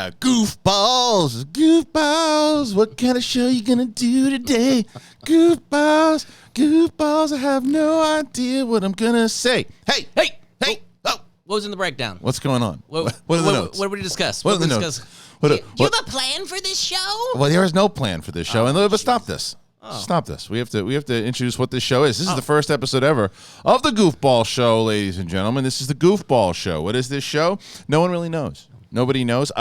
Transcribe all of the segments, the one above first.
Yeah, goofballs, goofballs. What kind of show you gonna do today? Goofballs, goofballs. I have no idea what I'm gonna say. Hey. Oh, what was in the breakdown? What's going on? What are the notes? What did we discuss? What are the notes? Do you have a plan for this show? Well, there is no plan for this show, but stop this. Stop this. We have to introduce what this show is. This is the first episode ever of the Goofball Show, ladies and gentlemen. This is the Goofball Show. What is this show? No one really knows. Nobody knows.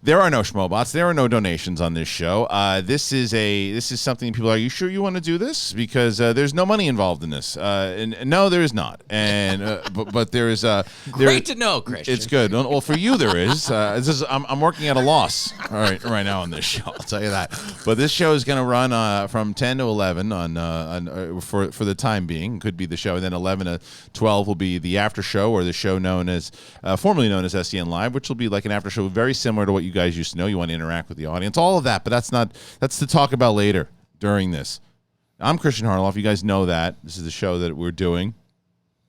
There are no schmobots. There are no donations on this show. This is something people are you sure you want to do this? Because there's no money involved in this. And no, there is not. And but there is great to know, Kristian. It's good. Well, for you there is. I'm working at a loss. All right now on this show. I'll tell you that. But this show is going to run from 10 to 11 on for the time being. Could be the show, and then 11 to 12 will be the after show, or the show known as formerly known as SEN Live, which will be like an after show very similar to what you guys used to know. You want to interact with the audience, all of that, but that's to talk about later during this. I'm Kristian Harloff. You guys know that. This is the show that we're doing,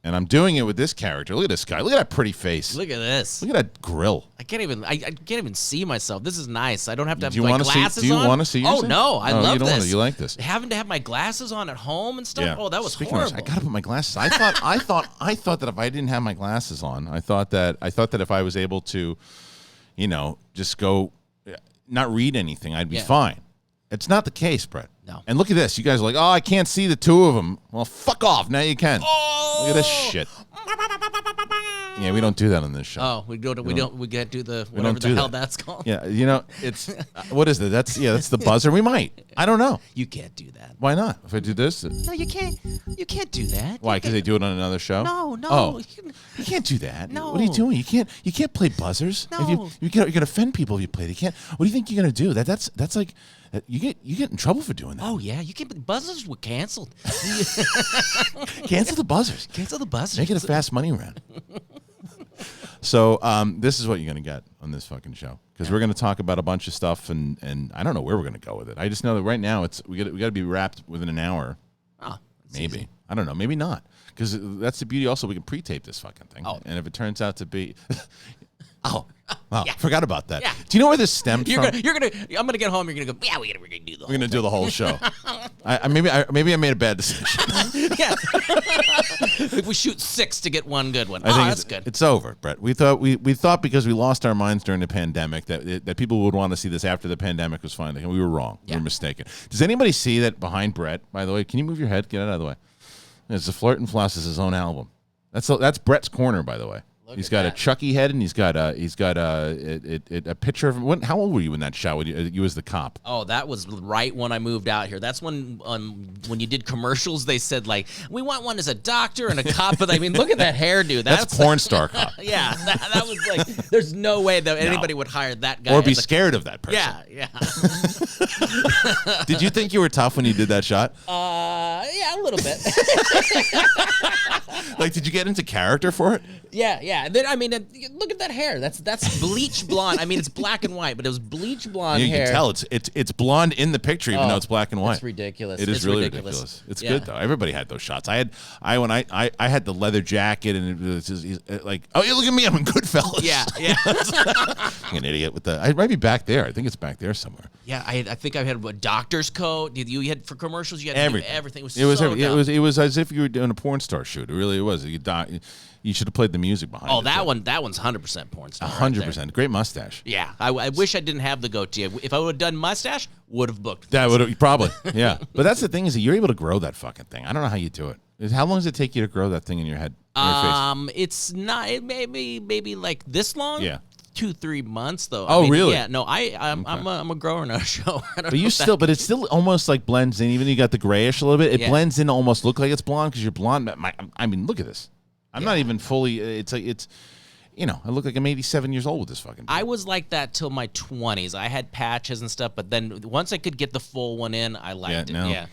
and I'm doing it with this character. Look at this guy. Look at that pretty face. Look at this. Look at that grill. I can't even see myself. This is nice. I don't have to have Do glasses you on. want to see yourself? Oh no, I love this. You like this? Having to have my glasses on at home and stuff. Yeah. Oh, that was Speaking horrible. I gotta put my glasses. I thought that if I didn't have my glasses on, I thought that if I was able to, just go, not read anything, I'd be fine. It's not the case, Brett. No. And look at this. You guys are like, oh, I can't see the two of them. Well, fuck off. Now you can. Oh! Look at this shit. Yeah, we don't do that on this show. Oh, we can't do the whatever do the hell that. that's called. Yeah, it's what is it? That's the buzzer. We might. I don't know. You can't do that. Why not? If I do this, No, you can't. You can't do that. why? Because they do it on another show. No. Oh, you can't do that. No. What are you doing? You can't play buzzers. No. You're gonna offend people if you play. You can't. What do you think you're gonna do? That's like you get in trouble for doing that. Oh yeah, you can't. Buzzers were canceled. Cancel the buzzers. Cancel the buzzers. Make it a fast money round. So this is what you're going to get on this fucking show, because we're going to talk about a bunch of stuff, and I don't know where we're going to go with it. I just know that right now we got to be wrapped within an hour. Oh, maybe. Easy. I don't know. Maybe not, because that's the beauty. Also, we can pre-tape this fucking thing. Oh. And if it turns out to be, Yeah. Forgot about that. Yeah. Do you know where this stemmed from? I'm gonna get home. You're gonna go. Yeah, we're gonna do the. We're gonna do the whole show. Maybe I made a bad decision. Yeah. If we shoot 6 to get one good one. I think that's good. It's over, Brett. We thought because we lost our minds during the pandemic that people would want to see this after the pandemic was finally, and we were wrong. Yeah. We were mistaken. Does anybody see that behind Brett? By the way, can you move your head? Get it out of the way. It's the Flirt and Floss is his own album. That's Brett's corner, by the way. He's got a Chucky head, and he's got a picture of him. How old were you in that shot? When you was the cop? Oh, that was right when I moved out here. That's when you did commercials, they said like, we want one as a doctor and a cop. But I mean, look at that hairdo. That's porn star cop. Yeah, that was like, there's no way that anybody would hire that guy. Or be scared of that person. Yeah. Did you think you were tough when you did that shot? Yeah, a little bit. Like, did you get into character for it? Yeah. Then I mean, look at that hair. That's bleach blonde. I mean, it's black and white, but it was bleach blonde hair. You can tell it's blonde in the picture, even though it's black and white. It's ridiculous. It's really ridiculous. It's good though. Everybody had those shots. I had the leather jacket, and it was just, like, oh, yeah, look at me, I'm in Goodfellas. Yeah. I'm an idiot with the. I might be back there. I think it's back there somewhere. Yeah, I think I had a doctor's coat. You had for commercials. You had everything. It was as if you were doing a porn star shoot. It really was. You should have played the music behind it. Oh, that one's 100% porn star. 100%. Great mustache. Yeah, I wish I didn't have the goatee. If I would have done mustache, would have booked. That would have probably. Yeah, but that's the thing, is that you're able to grow that fucking thing. I don't know how you do it. How long does it take you to grow that thing in your head? Your face? It's not. It maybe like this long. Yeah. 2-3 months though. Oh, really? Yeah. No, I'm a grower in our show. But it still almost like blends in. Even though you got the grayish a little bit, it blends in to almost look like it's blonde, because you're blonde. I mean, look at this. I'm not even fully. It's I look like I'm 87 years old with this fucking thing. I was like that till my 20s. I had patches and stuff, but then once I could get the full one in, I liked it. Yeah.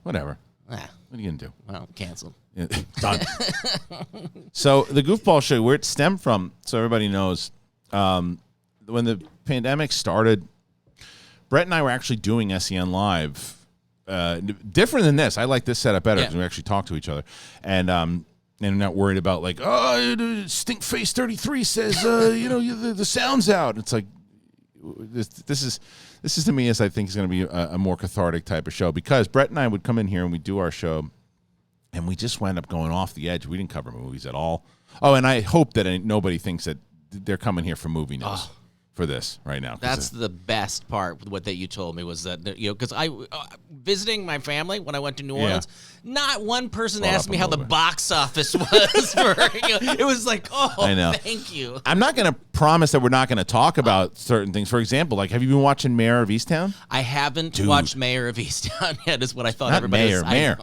Whatever. What are you gonna do? Well, canceled. Yeah, done. So the Goofball Show, where it stemmed from, so everybody knows, when the pandemic started, Brett and I were actually doing SEN Live. Different than this. I like this setup better because we actually talk to each other, and I'm not worried about like, oh, Stinkface 33 says, the sound's out. It's like, this is to me as I think is going to be a more cathartic type of show, because Brett and I would come in here and we do our show, and we just wind up going off the edge. We didn't cover movies at all. Oh, and I hope that nobody thinks that they're coming here for movie news for this right now. That's the best part. What that you told me was that, because I visiting my family when I went to New Orleans, not one person asked me how the box office was. It was like, I know. Thank you. I'm not going to promise that we're not going to talk about certain things. For example, like, have you been watching Mayor of Easttown? I haven't watched Mayor of Easttown yet. Is what I thought. Everybody was. Mayor.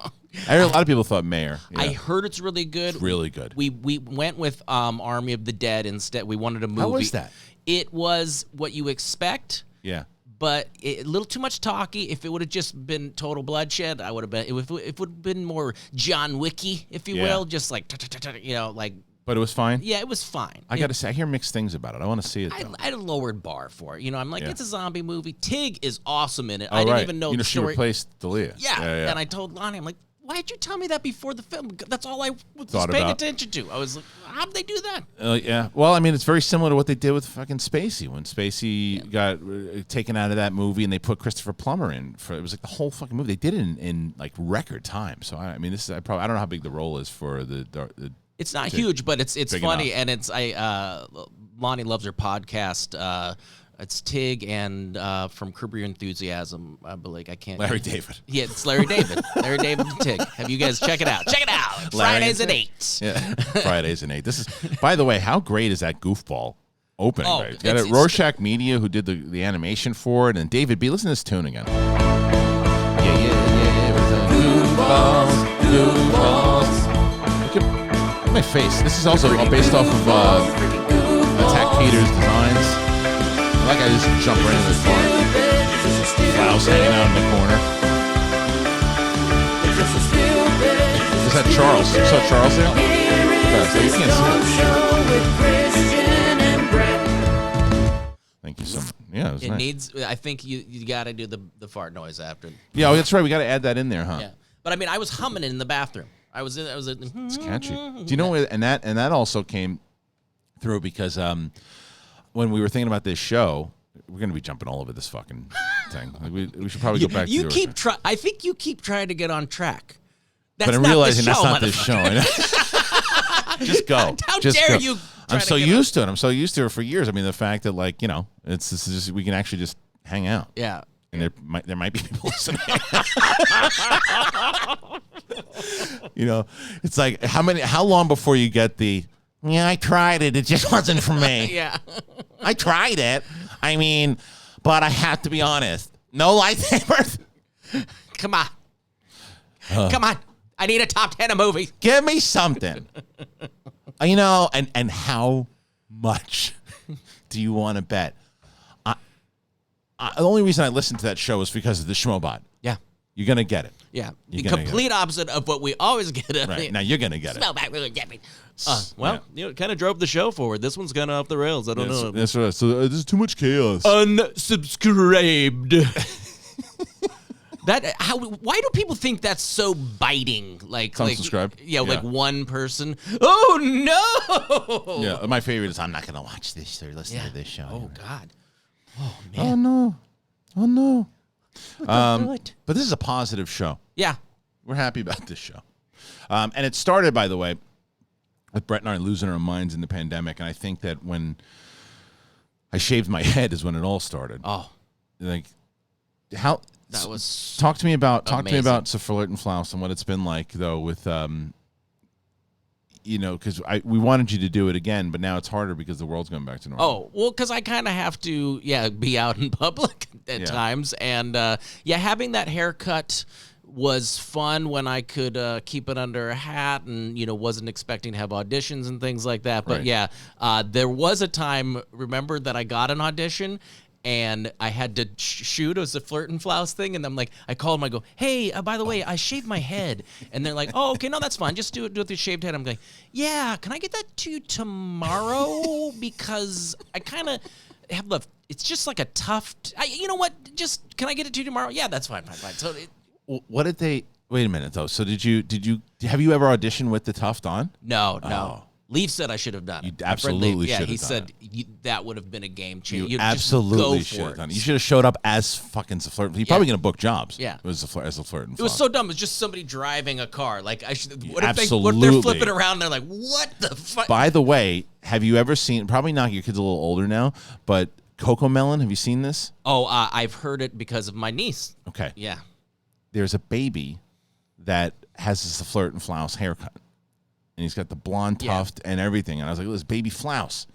I heard a lot of people thought Mayor. Yeah. I heard it's really good. It's really good. We went with Army of the Dead instead. We wanted a movie. How was that? It was what you expect. Yeah. But a little too much talky. If it would have just been total bloodshed, I would have been. If it would have been more John Wicky, if you will, just like like. But it was fine. Yeah, it was fine. I got to say, I hear mixed things about it. I want to see it. I had a lowered bar for it. I'm like, it's a zombie movie. Tig is awesome in it. Oh, I didn't even know the she story. replaced Dalia. Yeah. And I told Lonnie, I'm like, why'd you tell me that before the film? That's all I was paying attention to. I was like, how did they do that? Yeah. Well, I mean, it's very similar to what they did with fucking Spacey. When Spacey got taken out of that movie and they put Christopher Plummer in, it was like the whole fucking movie. They did it in like record time. So, I mean, I don't know how big the role is for the it's not huge, but it's funny. Enough. And Lonnie loves her podcast. It's Tig and from Curb Your Enthusiasm. I believe I can't. Larry David. Yeah, it's Larry David. Larry David and Tig. Have you guys check it out? Check it out. Fridays at 8. Yeah, Fridays at 8. This is, by the way, how great is that Goofball opening? Oh, right? You got Rorschach Media who did the animation for it, and David B. Listen to this tune again. Goofballs. Look at my face. This is also based off of Attack Peter's designs. That guy just jumped right into the car. Klaus hanging out in the corner. Is that Charles? You saw Charles there? So you can't see it. Thank you so much. Yeah, it was nice. Needs. I think you got to do the fart noise after. Yeah, that's right. We got to add that in there, huh? Yeah, but I mean, I was humming it in the bathroom. I was. It's catchy. Do you know and that also came through because when we were thinking about this show, we're going to be jumping all over this fucking thing. Like we should probably go back to I think you keep trying to get on track. But I'm realizing that's not this show. Just go. How dare you? I'm so used to it. I'm so used to it for years. I mean, the fact that this is just, we can actually just hang out. Yeah. And there might be people listening. It's like how long before you get the I tried it. It just wasn't for me. Yeah. I tried it. I mean, but I have to be honest. No lightsabers. Come on. Come on. I need a top 10 of movies. Give me something. And how much do you want to bet? The only reason I listened to that show is because of the Schmobot. Yeah. You're going to get it. Yeah. The complete opposite of what we always get. Right. Now you're going to get it. Smell back, really get me. It kind of drove the show forward. This one's kind of off the rails. I don't know. That's right. So this is too much chaos. Unsubscribed. Why do people think that's so biting? Unsubscribe? Like one person. Oh, no. Yeah. My favorite is I'm not going to watch this or listen to this show. Oh, God. Oh, man. Oh, no. But this is a positive show. Yeah. We're happy about this show. And it started, by the way, with Brett and I losing our minds in the pandemic. And I think that when I shaved my head is when it all started. Oh. Like, how... That was Talk to me about amazing. and Flaus and what it's been like, though, with... because we wanted you to do it again, but now it's harder because the world's going back to normal. Oh, well, because I kind of have to, be out in public at times. And, having that haircut was fun when I could keep it under a hat and, wasn't expecting to have auditions and things like that. But, there was a time, remember, that I got an audition and I had to shoot. It was a Flirt and Flouse thing. And I'm like, I called them. I go, hey, by the way, I shaved my head. And they're like, oh, okay, no, that's fine. Just do it with your shaved head. I'm like, yeah, can I get that to you tomorrow? Because I kind of have it's just like a tuft. You know what? Just, can I get it to you tomorrow? Yeah, that's fine. So what did they, wait a minute, though. So have you ever auditioned with the tuft on? No. Leaf said I should have done it. You absolutely should have done it. Yeah, he said that would have been a game changer. You absolutely should have done it. You should have showed up as fucking Flirt. You're probably going to book jobs. Yeah. As a Flirt and It was so dumb. It was just somebody driving a car. Like, what if Absolutely. they're flipping around? They're like, what the fuck? By the way, have you ever seen, probably not, your kid's a little older now, but Coco Melon, have you seen this? Oh, I've heard it because of my niece. Okay. Yeah. There's a baby that has this Flirt and Flouse haircut. And he's got the blonde tuft and everything. And I was like, this baby Flouse.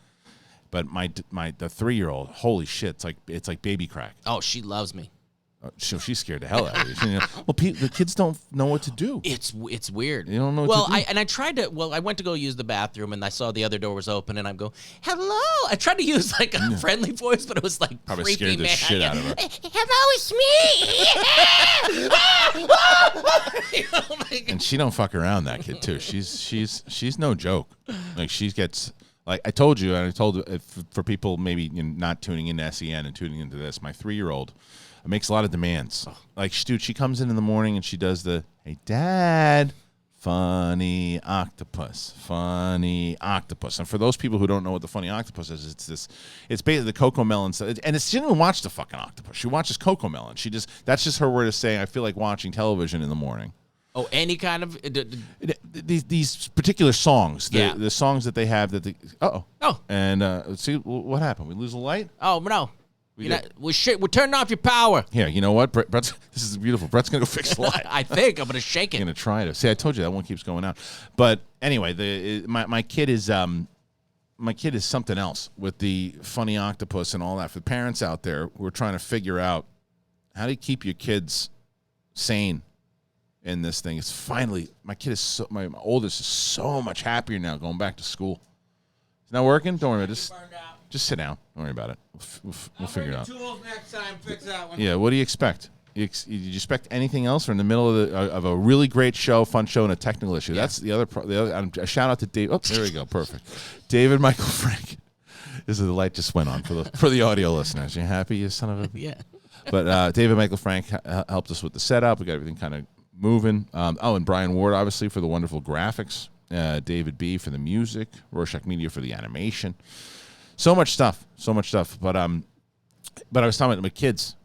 But the 3-year-old, holy shit, it's like baby crack. Oh, she loves me. She's scared the hell out of you. Well, the kids don't know what to do. It's weird. You don't know what to do. I tried to. Well, I went to go use the bathroom, and I saw the other door was open, and I go, "Hello." I tried to use like a friendly voice, but it was like probably creepy, scared the shit out of her. Hello, it's me. And she don't fuck around, that kid too. She's no joke. Like she gets. Like I told you, and I told for people maybe not tuning into SEN and tuning into this, my 3-year-old makes a lot of demands. Like, dude, she comes in the morning and she does the, hey, Dad, funny octopus. And for those people who don't know what the funny octopus is, it's basically the Coco Melon stuff. And she didn't even watch the fucking octopus. She watches Coco Melon. That's just her way of saying, I feel like watching television in the morning. Oh, any kind of these particular songs, the songs that they have that they. Oh, and let's see what happened. We lose the light. Oh no, we're turning off your power. Yeah, you know what, Brett? This is beautiful. Brett's gonna go fix the light. I think I'm gonna shake it. I'm gonna try to. See, I told you that one keeps going out. But anyway, my kid is something else with the funny octopus and all that. For the parents out there who are trying to figure out how do you keep your kids sane in this thing, it's finally my oldest is so much happier now going back to school. It's not working. Don't worry about it. Just sit down. Don't worry about it. We'll figure it out. Tools next time. Fix that one. Yeah. What do you expect? Did you expect anything else? Or in the middle of a really great show, fun show, and a technical issue? Yeah. That's the other. A shout out to Dave. Oh, there we go. Perfect. David Michael Frank. The light just went on for the audio listeners. You happy, you son of a? Yeah. But David Michael Frank helped us with the setup. We got everything kind of moving. And Brian Ward, obviously, for the wonderful graphics. David B. for the music. Rorschach Media for the animation. So much stuff. But I was talking about my kids.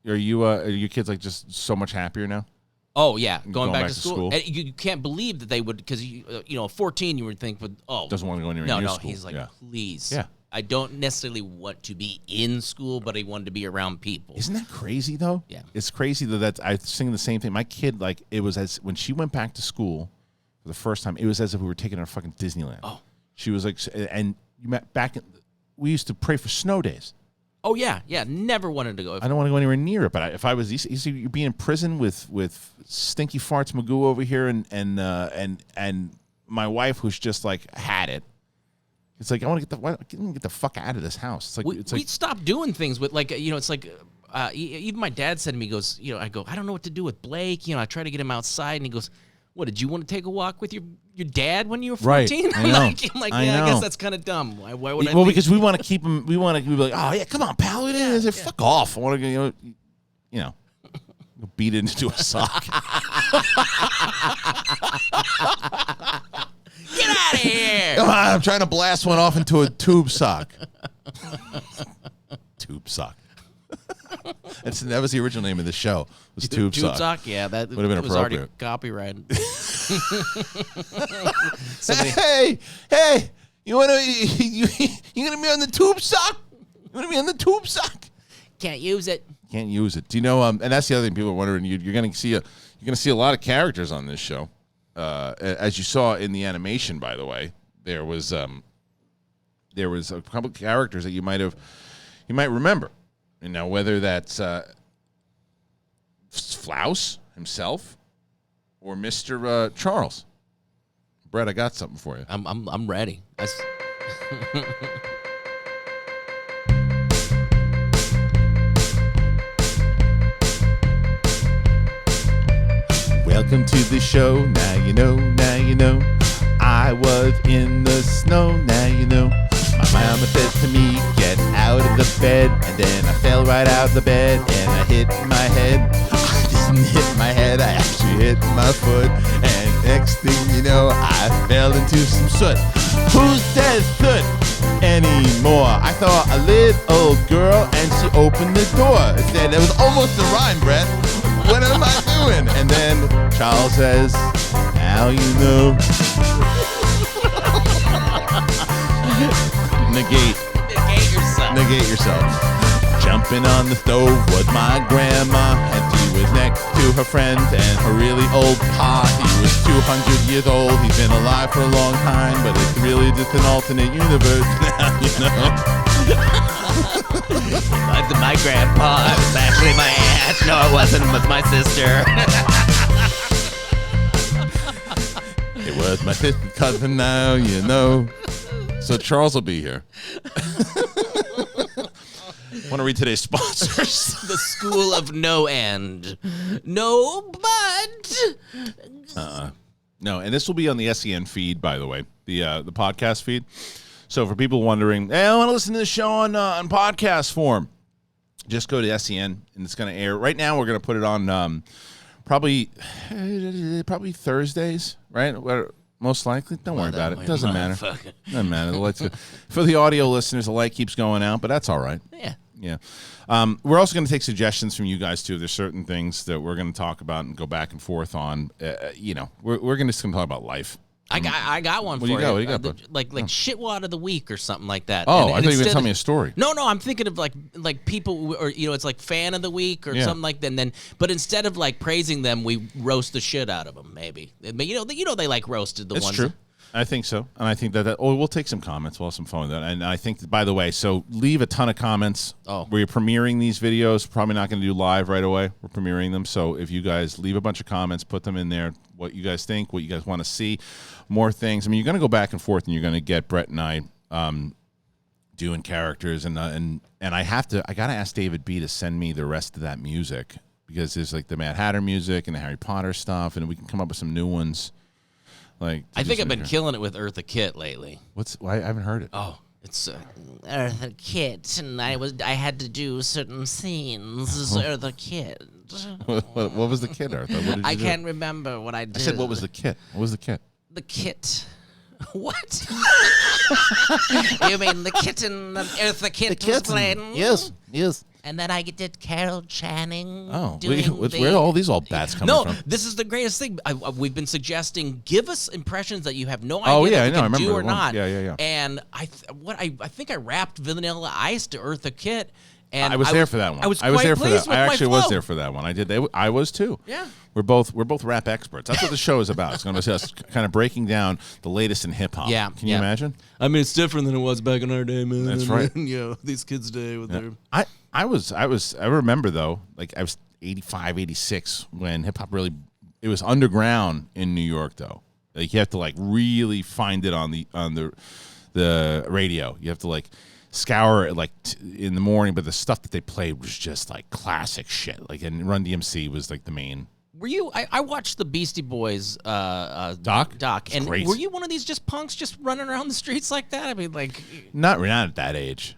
Are your kids like just so much happier now? Oh yeah, going back to school. And you can't believe that they would, because 14 you would think, doesn't want to go anywhere near school. No, he's like, please. Yeah. I don't necessarily want to be in school, but I wanted to be around people. Isn't that crazy though? Yeah. It's crazy that I sing the same thing. My kid, like, it was as when she went back to school for the first time, it was as if we were taking her to fucking Disneyland. Oh. She was like, and you met we used to pray for snow days. Oh yeah, never wanted to go. I don't want to go anywhere near it, but if I was, you'd be in prison with Stinky Farts Magoo over here, and my wife who's just like had it. It's like I want to get the fuck out of this house. It's like we stopped doing things with it's like even my dad said to me, he goes, I go, I don't know what to do with Blake. I try to get him outside, and he goes, what, did you want to take a walk with your dad when you were 14? Right. I'm like, yeah, I guess that's kind of dumb. Why would I? Well, because we want to keep him. We want to be like, oh yeah, come on, pal. Fuck off. I want to go, beat it into a sock. Get out of here! Come on, I'm trying to blast one off into a tube sock. Tube sock. That was the original name of the show. Was Tube Sock. Tube Sock, yeah, that would have been appropriate. Already copyrighted. Hey! You gonna be on the Tube Sock? You wanna be on the Tube Sock? Can't use it. Can't use it. Do you know? And that's the other thing people are wondering. You're gonna see a lot of characters on this show. As you saw in the animation, by the way, there was a couple of characters that you might remember. And now whether that's Flouse himself or Mr. Charles. Brett, I got something for you. I'm ready. Welcome to the show. Now you know. I was in the snow. Now you know. My mama said to me, get out of the bed. And then I fell right out of the bed and I hit my head. didn't hit my head, I actually hit my foot. And next thing you know, I fell into some soot. Who says soot anymore? I saw a little girl and she opened the door. It said, it was almost a rhyme, Brett. What am I doing? And then Charles says, now you know. Negate yourself. Jumping on the stove was my grandma, and she was next to her friend and her really old pa. He was 200 years old. He's been alive for a long time, but it's really just an alternate universe now, you know. My grandpa was actually my aunt. No, it wasn't. It was my sister. It was my sister's cousin now, you know. So Charles will be here. Want to read today's sponsors? The School of No End. No, but... No, and this will be on the SEN feed, by the way, the podcast feed. So for people wondering, hey, I want to listen to the show on podcast form, just go to SEN, and it's going to air. Right now, we're going to put it on probably Thursdays, right? Most likely. Don't worry about it. Doesn't matter. Doesn't matter. The light's good. For the audio listeners, the light keeps going out, but that's all right. Yeah. Yeah. We're also going to take suggestions from you guys, too. There's certain things that we're going to talk about and go back and forth on. We're going to talk about life. I got one for you. you. What do you got? Like shitwad of the week or something like that. Oh, I thought you were going to tell me a story. No, I'm thinking of like people, or it's like fan of the week or something like that. And then, but instead of like praising them, we roast the shit out of them. Maybe, they like roasted the ones. It's true. I think so, and I think that we'll take some comments. We'll have some fun with that. And I think, by the way, so leave a ton of comments. We're premiering these videos. Probably not going to do live right away. We're premiering them. So if you guys leave a bunch of comments, put them in there, what you guys think, what you guys want to see, more things. I mean, you're going to go back and forth, and you're going to get Brett and I doing characters. And I got to ask David B. to send me the rest of that music, because there's like the Mad Hatter music and the Harry Potter stuff, and we can come up with some new ones. Like, I think I've been killing it with Eartha Kitt lately. I haven't heard it. Oh, it's Eartha Kitt, and I had to do certain scenes as Eartha Kitt. What was the kit, Eartha? What did you do? Can't remember what I did. I said, what was the kit? What was the kit? The kit. What? You mean the kitten that Eartha Kitt was playing? Yes. And then I did Carol Channing. Oh, where are all these bats coming from? No, this is the greatest thing. We've been suggesting, give us impressions that you have no idea I know. that I you can remember do or not. Yeah. And I think I rapped Vanilla Ice to Eartha Kitt. And I was there for that one. I was there for that. I actually was there for that one. I did. I was too. Yeah. We're both rap experts. That's what the show is about. It's going to be us kind of breaking down the latest in hip hop. Yeah. Can you imagine? I mean, it's different than it was back in our day, man. That's right. These kids today with their. I remember though, like I was 85, 86 when hip hop really, it was underground in New York though. Like you have to like really find it on the radio. You have to like scour it like in the morning, but the stuff that they played was just like classic shit. Like, and Run DMC was like the main. Were you? I watched the Beastie Boys doc, and great. Were you one of these just punks just running around the streets like that? I mean, like not at that age.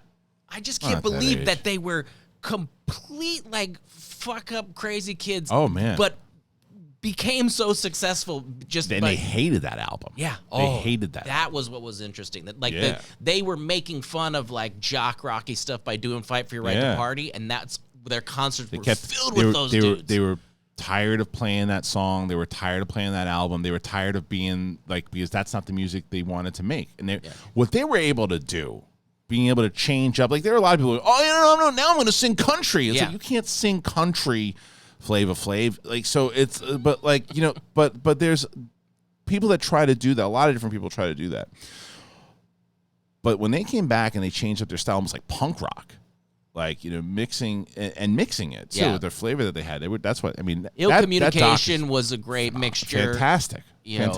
I just can't believe that they were complete like fuck up crazy kids. Oh man! But became so successful just then they hated that album. Yeah, they hated that. That was what was interesting. That like they were making fun of like jock rocky stuff by doing "Fight for Your Right to Party," and that's their concerts were filled with those dudes. They were tired of playing that song. They were tired of playing that album. They were tired of being like, because that's not the music they wanted to make. And what they were able to do, being able to change up, like there were a lot of people, no, now I'm going to sing country. It's like, you can't sing country Flava Flav. Like, so it's, but like, but there's people that try to do that. A lot of different people try to do that. But when they came back and they changed up their style, almost like punk rock, like, mixing it too with their flavor that they had. That's what I mean. Ill Communication was a great mixture. Fantastic. And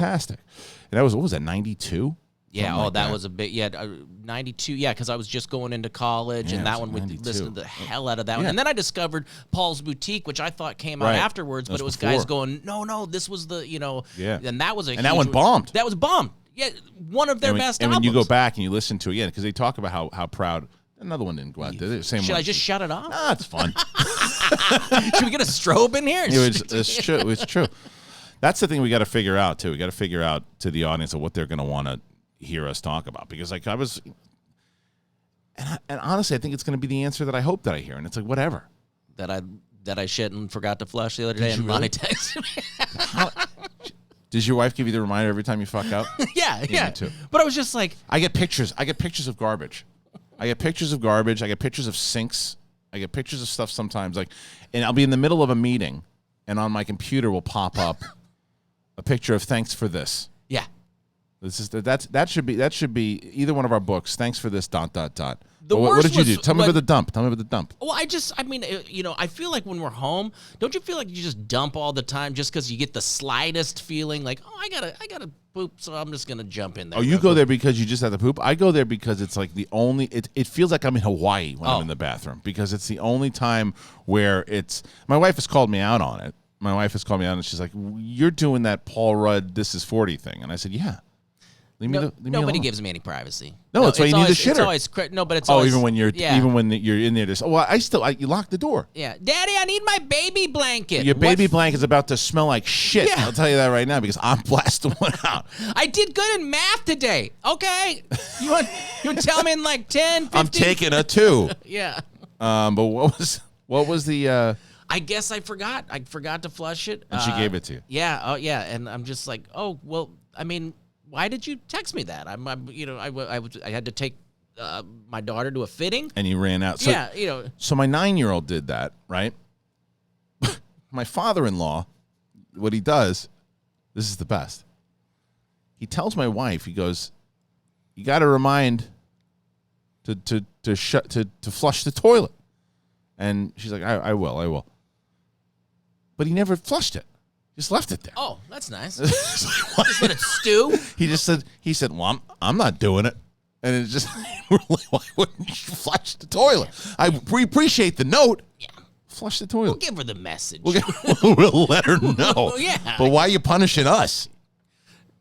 that was, what was that, 92? Yeah, that was a bit, 92, because I was just going into college, and that one, we listened to the hell out of that one. And then I discovered Paul's Boutique, which I thought came out afterwards, but it was guys going, no, this was the, and that was a and that one bombed. That was bombed. Yeah, one of their best albums. And when you go back and you listen to it, because they talk about how proud, another one didn't go out there. Same Should one. I just shut it off? Nah, it's fun. Should we get a strobe in here? It's true. It's true. That's the thing we got to figure out too. We got to figure out to the audience of what they're going to want to hear us talk about, because like I was, and honestly, I think it's going to be the answer that I hope that I hear, and it's like whatever. That I shit and forgot to flush the other day, and Lonnie texted me. Does your wife give you the reminder every time you fuck up? Yeah. Me too. But I was just like, I get pictures. I get pictures of garbage. I get pictures of sinks. I get pictures of stuff sometimes, like, and I'll be in the middle of a meeting, and on my computer will pop up a picture of thanks for this. yeah. That should be either one of our books. Thanks for this. ... The What worst did you do? was Tell me when- about the dump. Tell me about the dump. Well, I feel like when we're home, don't you feel like you just dump all the time just because you get the slightest feeling like, oh, I gotta poop, so I'm just gonna jump in there. Oh, you go there because you just have to poop? I go there because it's like the only, it feels like I'm in Hawaii when I'm in the bathroom, because it's the only time where my wife has called me out on it. My wife has called me out and she's like, you're doing that Paul Rudd This Is 40 thing. And I said, yeah. Leave me Nobody alone. gives me any privacy. No, that's why you need the shitter. It's always but it's always, even when you're in there. You lock the door. Yeah, Daddy, I need my baby blanket. Your baby blanket's about to smell like shit. Yeah. I'll tell you that right now, because I'm blasting one out. I did good in math today. Okay, you want to tell me in like 10, 15? I'm taking a 2. Yeah. But what was the? I guess I forgot. I forgot to flush it. And she gave it to you. Yeah. Oh, yeah. And I'm just like, oh, well, I mean, why did you text me that? I had to take my daughter to a fitting. And you ran out. So, yeah, So my 9-year-old did that, right? My father-in-law, what he does, this is the best. He tells my wife, he goes, you got to remind to flush the toilet. And she's like, I will. But he never flushed it. Just left it there. Oh, that's nice. Just let it stew. He said, well, I'm not doing it. And it's just, why wouldn't you flush the toilet? We appreciate the note. Yeah. Flush the toilet. We'll give her the message. We'll let her know. Yeah. But why are you punishing us?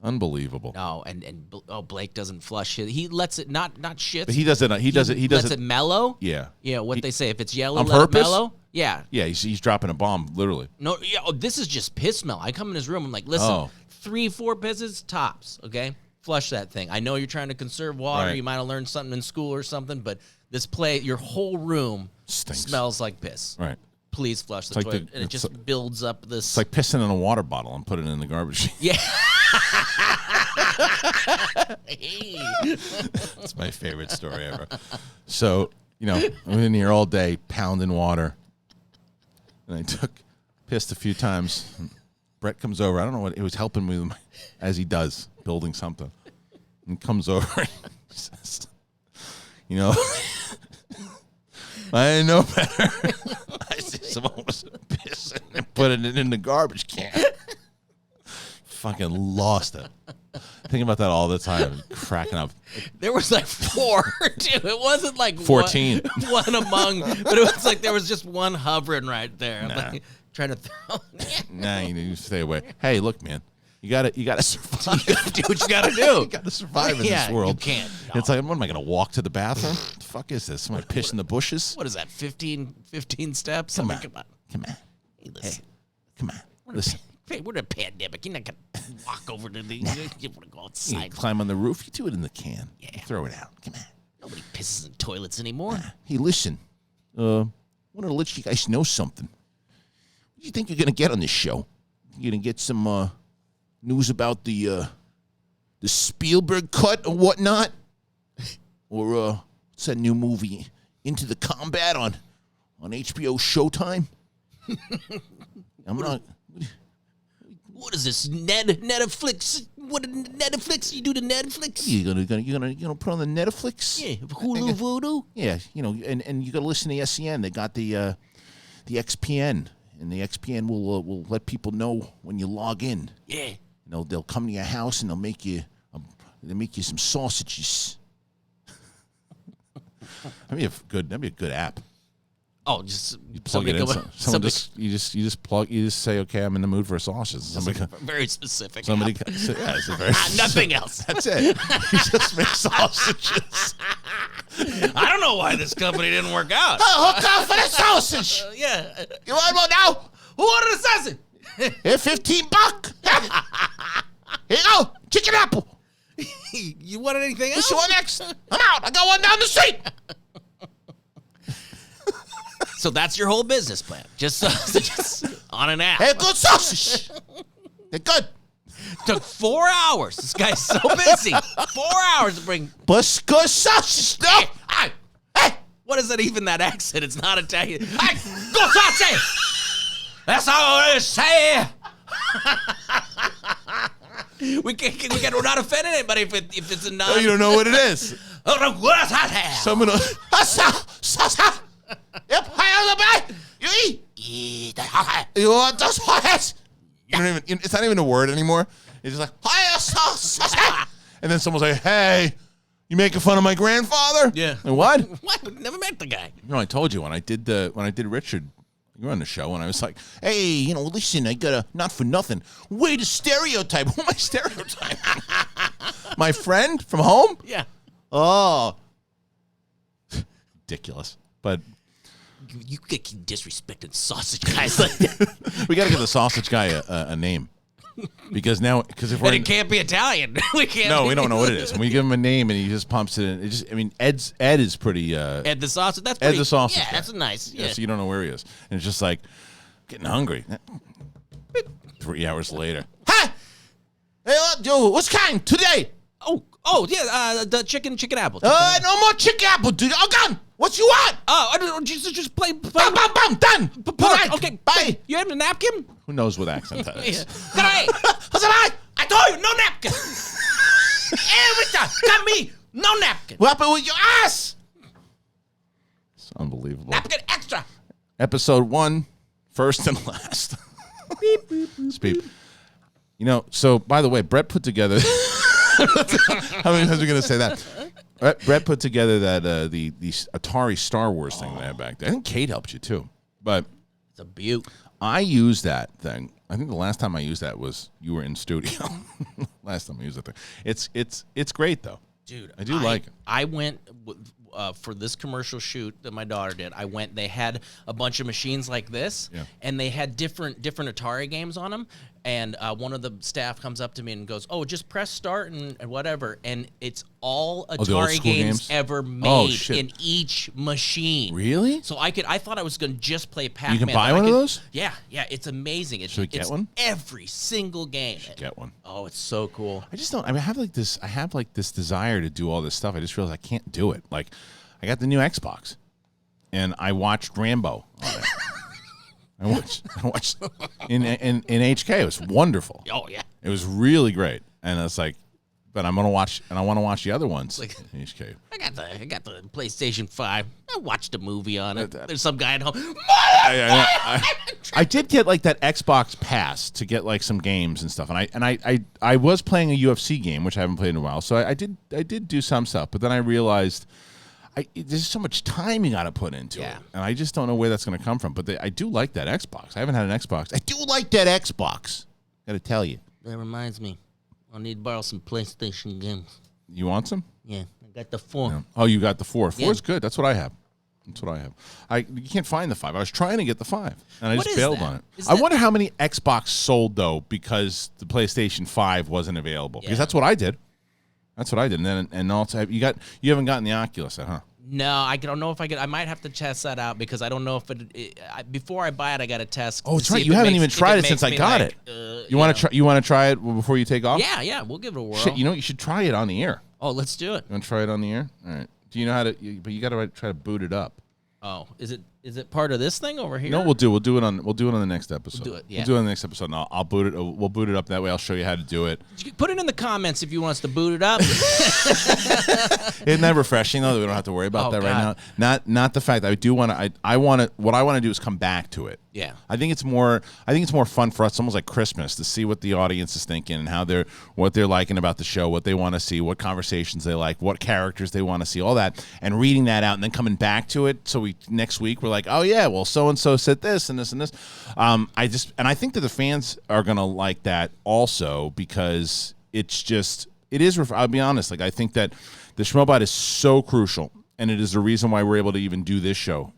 Unbelievable. No, Blake doesn't flush it. He lets it not shit. But he does it. He does it mellow. Yeah. Yeah. What they say, if it's yellow, on let purpose? it mellow. Yeah. Yeah. He's dropping a bomb, literally. No. Yeah. Oh, this is just piss smell. I come in his room. I'm like, listen, 3-4 pisses tops. Okay. Flush that thing. I know you're trying to conserve water. Right. You might have learned something in school or something, but your whole room Stinks. smells like piss. Right. Please flush the toilet. And it just builds up this. It's like pissing in a water bottle and putting it in the garbage. Yeah. That's my favorite story ever. So, I'm in here all day pounding water. And I pissed a few times. Brett comes over. I don't know what he was helping me with, as he does, building something. And comes over and he says, I didn't know better. I see someone was pissing and putting it in the garbage can. Fucking lost it. Think about that all the time, cracking up. There was like 4, too. It wasn't like 14. One among, but it was like there was just one hovering right there. Nah. Like, trying to throw. Nah, you need to stay away. Hey, look, man. You gotta survive. You gotta do what you gotta do. You gotta survive in this world. You can't. No. It's like, what am I gonna walk to the bathroom? What the fuck is this? Am I piss in the bushes? What is that? 15 steps? Come on. Come on. Hey, listen. Hey, come on. Listen. Hey, we're in a pandemic. You're not gonna walk over to the. You want to go outside? You climb on the roof. You do it in the can. Yeah. You throw it out. Come on. Nobody pisses in toilets anymore. Hey, listen. Wanted to let you guys know something. What do you think you're gonna get on this show? You're gonna get some news about the Spielberg cut or whatnot, or what's that new movie, Into the Combat on HBO Showtime? I'm not. What is this? Netflix? What Netflix? You do the Netflix? You're gonna put on the Netflix? Yeah, Hulu Voodoo. Yeah, and you gotta listen to SEN. They got the XPN, and the XPN will let people know when you log in. Yeah. They'll come to your house and they'll make you some sausages. That'd be a good app. Oh, just you plug it in. You just say, okay, I'm in the mood for a sausage. Somebody, very specific. Somebody, yeah, it's a very nothing else. That's it. You just make sausages. I don't know know why this company didn't work out. Oh, hook up for the sausage. Yeah. You want more now? Who ordered a sausage? Here, $15. Here you go. Chicken apple. You wanted anything else? What you want next? I'm out. I got one down the street. So that's your whole business plan. Just sausages on an app. Hey, good sausage. They're good. Took 4 hours. This guy's so busy. 4 hours to bring. But good sausage. No. Hey. What is it even that accent? It's not Italian. Hey, good sausage. That's all I say. We're not offending anybody if it's a non. Oh, you don't know what it is. Someone. Yep. Hi, on the back. You eat. You want the sausage? You don't even. It's not even a word anymore. It's just like hi, sausage. And then someone's like, "Hey, you making fun of my grandfather?" Yeah. And what? What? Never met the guy. You know, I told you when I did Richard. You were on the show, and I was like, "Hey, listen, I got a not for nothing. Way to stereotype. Who am I stereotyping? My friend from home? Yeah. Oh, ridiculous. But You keep disrespecting sausage guys like that. we got to give the sausage guy a name because if we're And it can't be Italian. We can't. no, we don't know what it is. And we give him a name, and he just pumps it in. Ed is pretty. Ed the sausage. That's Ed pretty, the sausage Yeah, guy. that's nice. Yeah. So you don't know where he is, and it's just like getting hungry. 3 hours later. Hi. Hey, what's kind today? Oh yeah. The chicken apple. No more chicken apple, dude. Oh, gone. What you want? Oh, just play. Bam, bam, bam. Done. Right. Okay. Bye. You have a napkin? Who knows what accent that is? Good night. What's it? I told you, no napkin. Every time. Got me. No napkin. What happened with your ass? It's unbelievable. Napkin extra. Episode 1, first and last. Beep, beep, beep, beep. So by the way, Brett put together. How many times are we gonna say that? Brett put together that the Atari Star Wars thing that I had back there. I think Kate helped you too, but It's a beaut. I used that thing. I think the last time I used that was you were in studio. Last time I used that thing. It's great though, Dude, I do like it. I went for this commercial shoot that my daughter did. They had a bunch of machines like this, Yeah. and they had different Atari games on them. And one of the staff comes up to me and goes, "Oh, just press start and whatever." And it's all the old Atari school games ever Oh, made shit. in each machine. Really? So I thought I was going to just play Pac-Man. You can buy but I one of those? Yeah, it's amazing. Should we get it's one? Every single game. Get one. Oh, it's so cool. I just don't. I have like this desire to do all this stuff. I just realize I can't do it. Like, I got the new Xbox, and I watched Rambo on it. I watched in HK. It was wonderful. Oh yeah. It was really great, and it's like, but I want to watch the other ones. Like- in HK. I got the PlayStation 5. I watched a movie on it. There's some guy at home. I did get like that Xbox Pass to get like some games and stuff, and I was playing a UFC game, which I haven't played in a while. So I did do some stuff, but then I realized there's so much time you got to put into it, and I just don't know where that's going to come from. But I do like that Xbox. I haven't had an Xbox. I do like that Xbox. Got to tell you. That reminds me. I need to borrow some PlayStation games. You want some? Yeah, I got the 4. Yeah. Oh, you got the 4. 4 Yeah. is good. That's what I have. You can't find the 5. I was trying to get the 5, and I What just is bailed that? on it. Is I that- wonder how many Xbox sold though because the PlayStation 5 wasn't available. Because Yeah. that's what I did. And then also you haven't gotten the Oculus yet, huh? No, I don't know if I could. I might have to test that out because I don't know if before I buy it, I got to test. Oh, to that's see right. if You it haven't makes- even if tried it makes since I me got like, it. You want to try? You want to try it before you take off? Yeah, we'll give it a whirl. Shit, you should try it on the air. Oh, let's do it. You want to try it on the air? All right. Do you know how to? But you got to try to boot it up. Oh, is it part of this thing over here? You know what we'll do it on the next episode. We'll do it, yeah. We'll do it on the next episode. And I'll boot it. We'll boot it up that way. I'll show you how to do it. Put it in the comments if you want us to boot it up. Isn't that refreshing though that we don't have to worry about Oh, that God. right now? Not the fact that I do want to. I want to. What I want to do is come back to it. Yeah. I think it's more fun for us. It's almost like Christmas to see what the audience is thinking and what they're liking about the show, what they want to see, what conversations they like, what characters they want to see, all that, and reading that out and then coming back to it. So next week we're like, oh yeah, well so and so said this and this and this. I think that the fans are gonna like that also because it is. I'll be honest. Like I think that the Schmobot is so crucial. and it is the reason why we're able to even do this show.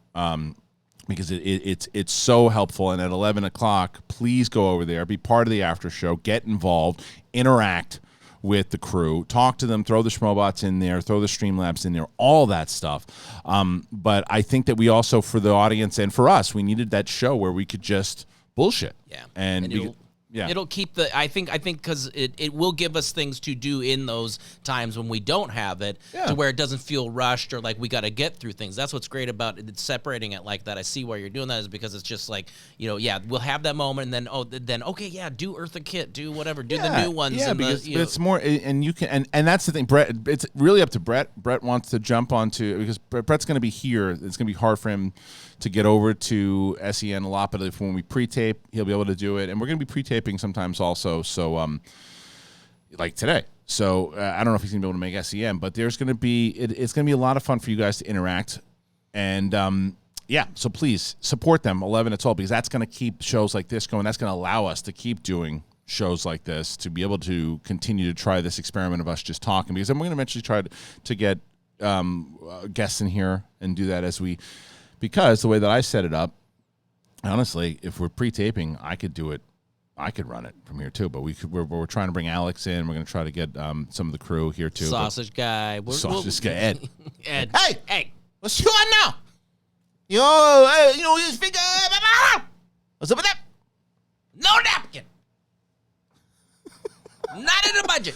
Because it's so helpful. And at 11 o'clock, please go over there, be part of the after show, get involved, interact with the crew, talk to them, throw the Schmobots in there, throw the Streamlabs in there, all that stuff. But I think that we also, for the audience and for us, we needed that show where we could just bullshit. Yeah. And it'll keep I think because it will give us things to do in those times when we don't have it, to where it doesn't feel rushed or like we got to get through things. That's what's great about it, separating it like that. I see why you're doing that, is because it's just like, we'll have that moment and then okay, do Eartha Kitt, do whatever, do the new ones. Yeah, and because it's more, and you can, and that's the thing, Brett. It's really up to Brett. Brett wants to jump onto, because Brett's going to be here. It's going to be hard for him to get over to SEN a lot, but if when we pre-tape, he'll be able to do it, and we're going to be pre-taping sometimes also. So, like today. So I don't know if he's going to be able to make SEN, but there's going to be it's going to be a lot of fun for you guys to interact, and so please support them 11 to 12, because that's going to keep shows like this going. That's going to allow us to keep doing shows like this, to be able to continue to try this experiment of us just talking, because then we're going to eventually try to get guests in here and do that because the way that I set it up, honestly, if we're pre-taping, I could do it. I could run it from here too, but we're trying to bring Alex in. We're going to try to get some of the crew here too. Sausage guy, Ed. Ed. Hey, what's going on now? Yo, you speak. What's up with that? No napkin. Not in the budget.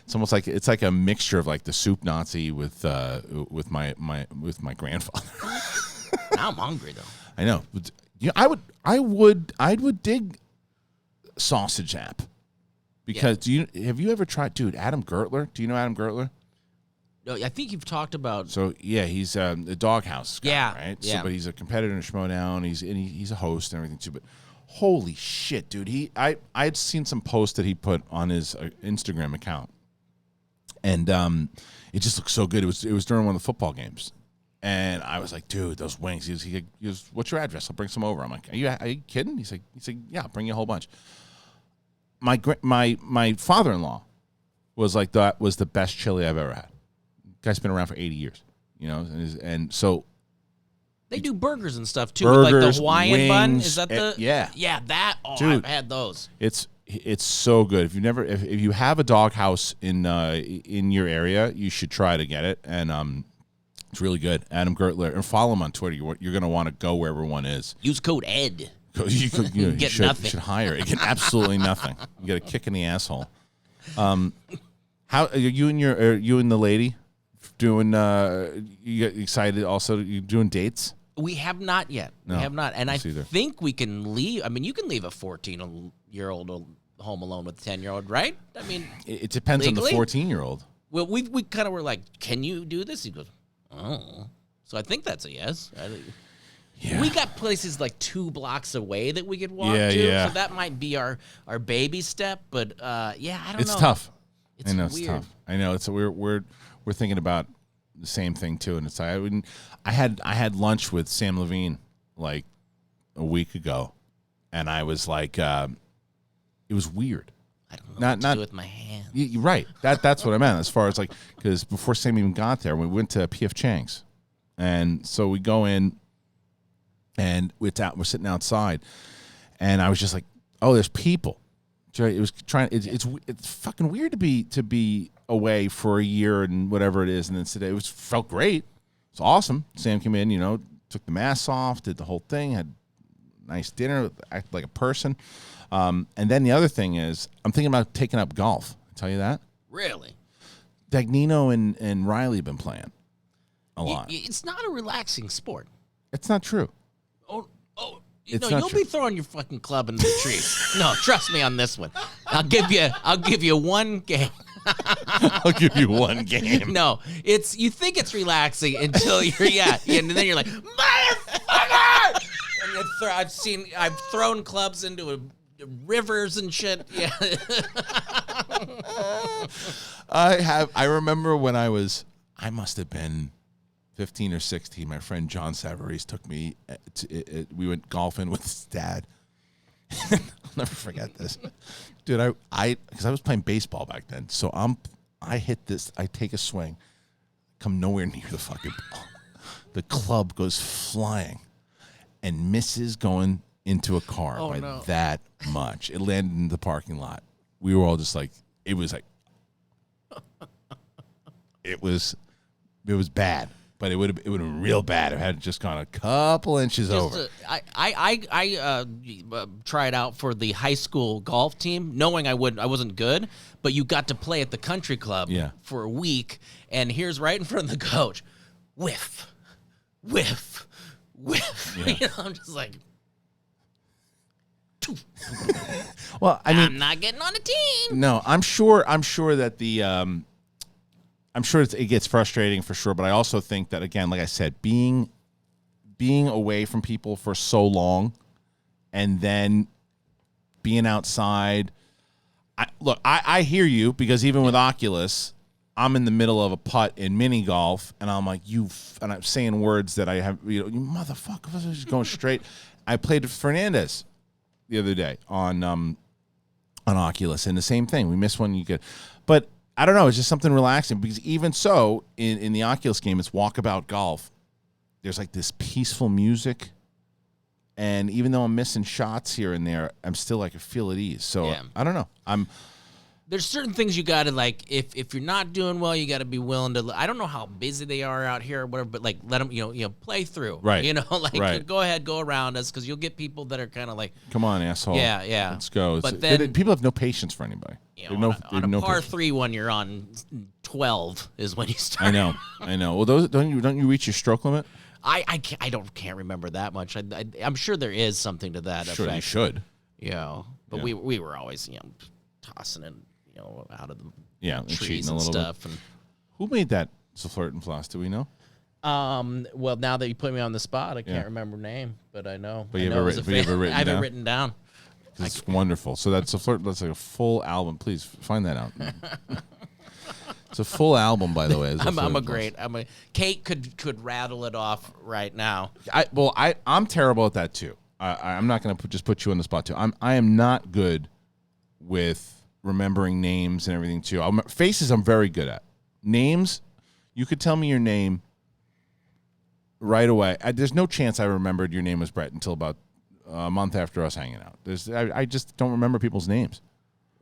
It's almost like it's like a mixture of like the soup Nazi with my grandfather. Now I'm hungry though. I know. I would dig Sausage App, because have you ever tried, dude? Adam Gertler. Do you know Adam Gertler? No, I think you've talked about. So yeah, he's a Doghouse guy, right? Yeah. So, but he's a competitor in Schmodown. He's a host and everything too. But holy shit, dude! I'd seen some posts that he put on his Instagram account, and it just looked so good. It was during one of the football games. And I was like, dude, those wings. He goes, what's your address? I'll bring some over. I'm like, are you kidding? He said, yeah, I'll bring you a whole bunch. My father-in-law was like, that was the best chili I've ever had. Guy's been around for 80 years, and so they do burgers and stuff too, burgers, with like the Hawaiian bun. wings, Is that the that? Oh, dude, I've had those. It's so good. If you have a Doghouse in your area, you should try to get it. And it's really good. Adam Gertler, and follow him on Twitter. You're going to want to go wherever one is. Use code ED. You Get should, nothing. should hire it. You get absolutely nothing. You get a kick in the asshole. How are you and the lady doing? You get excited? Also, you doing dates? We have not yet. No, we have not, and I either. think we can leave. I mean, you can leave a 14-year-old home alone with a 10-year-old, right? I mean, it depends legally? on the 14-year-old. Well, we kind of were like, "Can you do this?" He goes, "Oh," so I think that's a yes. Yeah. We got places like 2 blocks away that we could walk to, yeah. so that might be our baby step. But I don't know. It's tough. It's I know weird. it's tough. I know it's we're thinking about the same thing too. And it's I had lunch with Sam Levine like a week ago, and I was like, it was weird. I don't know what to do with my hands. You're right. That's what I meant. As far as like, because before Sam even got there, we went to P.F. Chang's, and so we go in, and we're sitting outside, and I was just like, oh, there's people. It was trying. It's fucking weird to be away for a year and whatever it is, and then today felt great. It's awesome. Sam came in, took the mask off, did the whole thing, had a nice dinner, acted like a person. And then the other thing is, I'm thinking about taking up golf. I tell you that. Really? Dagnino and Riley have been playing a lot. It's not a relaxing sport. It's not true. You'll be throwing your fucking club into the tree. No, trust me on this one. I'll give you one game. I'll give you one game. No, you think it's relaxing until and then you're like, motherfucker! And I've thrown clubs into rivers and shit. Yeah. I remember when I must have been 15 or 16, my friend John Savarese took me. We went golfing with his dad. I'll never forget this, dude. Because I was playing baseball back then, so I hit this. I take a swing, come nowhere near the fucking ball. the club goes flying and misses going into a car by that much. It landed in the parking lot. We were all just like, it was bad. But it would have been real bad if it had just gone a couple inches over. I tried out for the high school golf team, knowing I wasn't good, but you got to play at the country club for a week, and here's right in front of the coach, whiff, whiff, whiff. Yeah. I'm just like, well, I'm not getting on a team. No, I'm sure that the. I'm sure it gets frustrating for sure, but I also think that, again, like I said, being away from people for so long and then being outside. I hear you, because even with Oculus, I'm in the middle of a putt in mini golf, and I'm like, and I'm saying words that I have, you motherfucker, I was just going straight. I played with Fernandez the other day on Oculus, and the same thing. We missed one, but I don't know. It's just something relaxing, because even so, in the Oculus game, it's walkabout golf. There's like this peaceful music, and even though I'm missing shots here and there, I'm still like I feel at ease. So I don't know. There's certain things you got to, like, if you're not doing well, you got to be willing to. I don't know how busy they are out here or whatever, but like let them play through. Right. Go ahead, go around us, because you'll get people that are kind of like, come on, asshole. Yeah. Let's go. But then people have no patience for anybody. On a par 3 when you're on 12 is when you start. I know. Well, don't you reach your stroke limit? I can't remember that much. I'm sure there is something to that Sure, effect. you should. But we were always tossing it out of the trees cheating and a little stuff. bit. Who made that Flirt and Floss? Do we know? Well, now that you put me on the spot, I can't remember her name, but I know. But you have it written down. It's wonderful. So that's that's like a full album. Please find that out. It's a full album, by the way. Kate could rattle it off right now. I'm terrible at that too. I'm not going to just put you on the spot too. I am not good with remembering names and everything too. Faces I'm very good at. Names, you could tell me your name right away. There's no chance I remembered your name was Brett until about a month after us hanging out. I just don't remember people's names.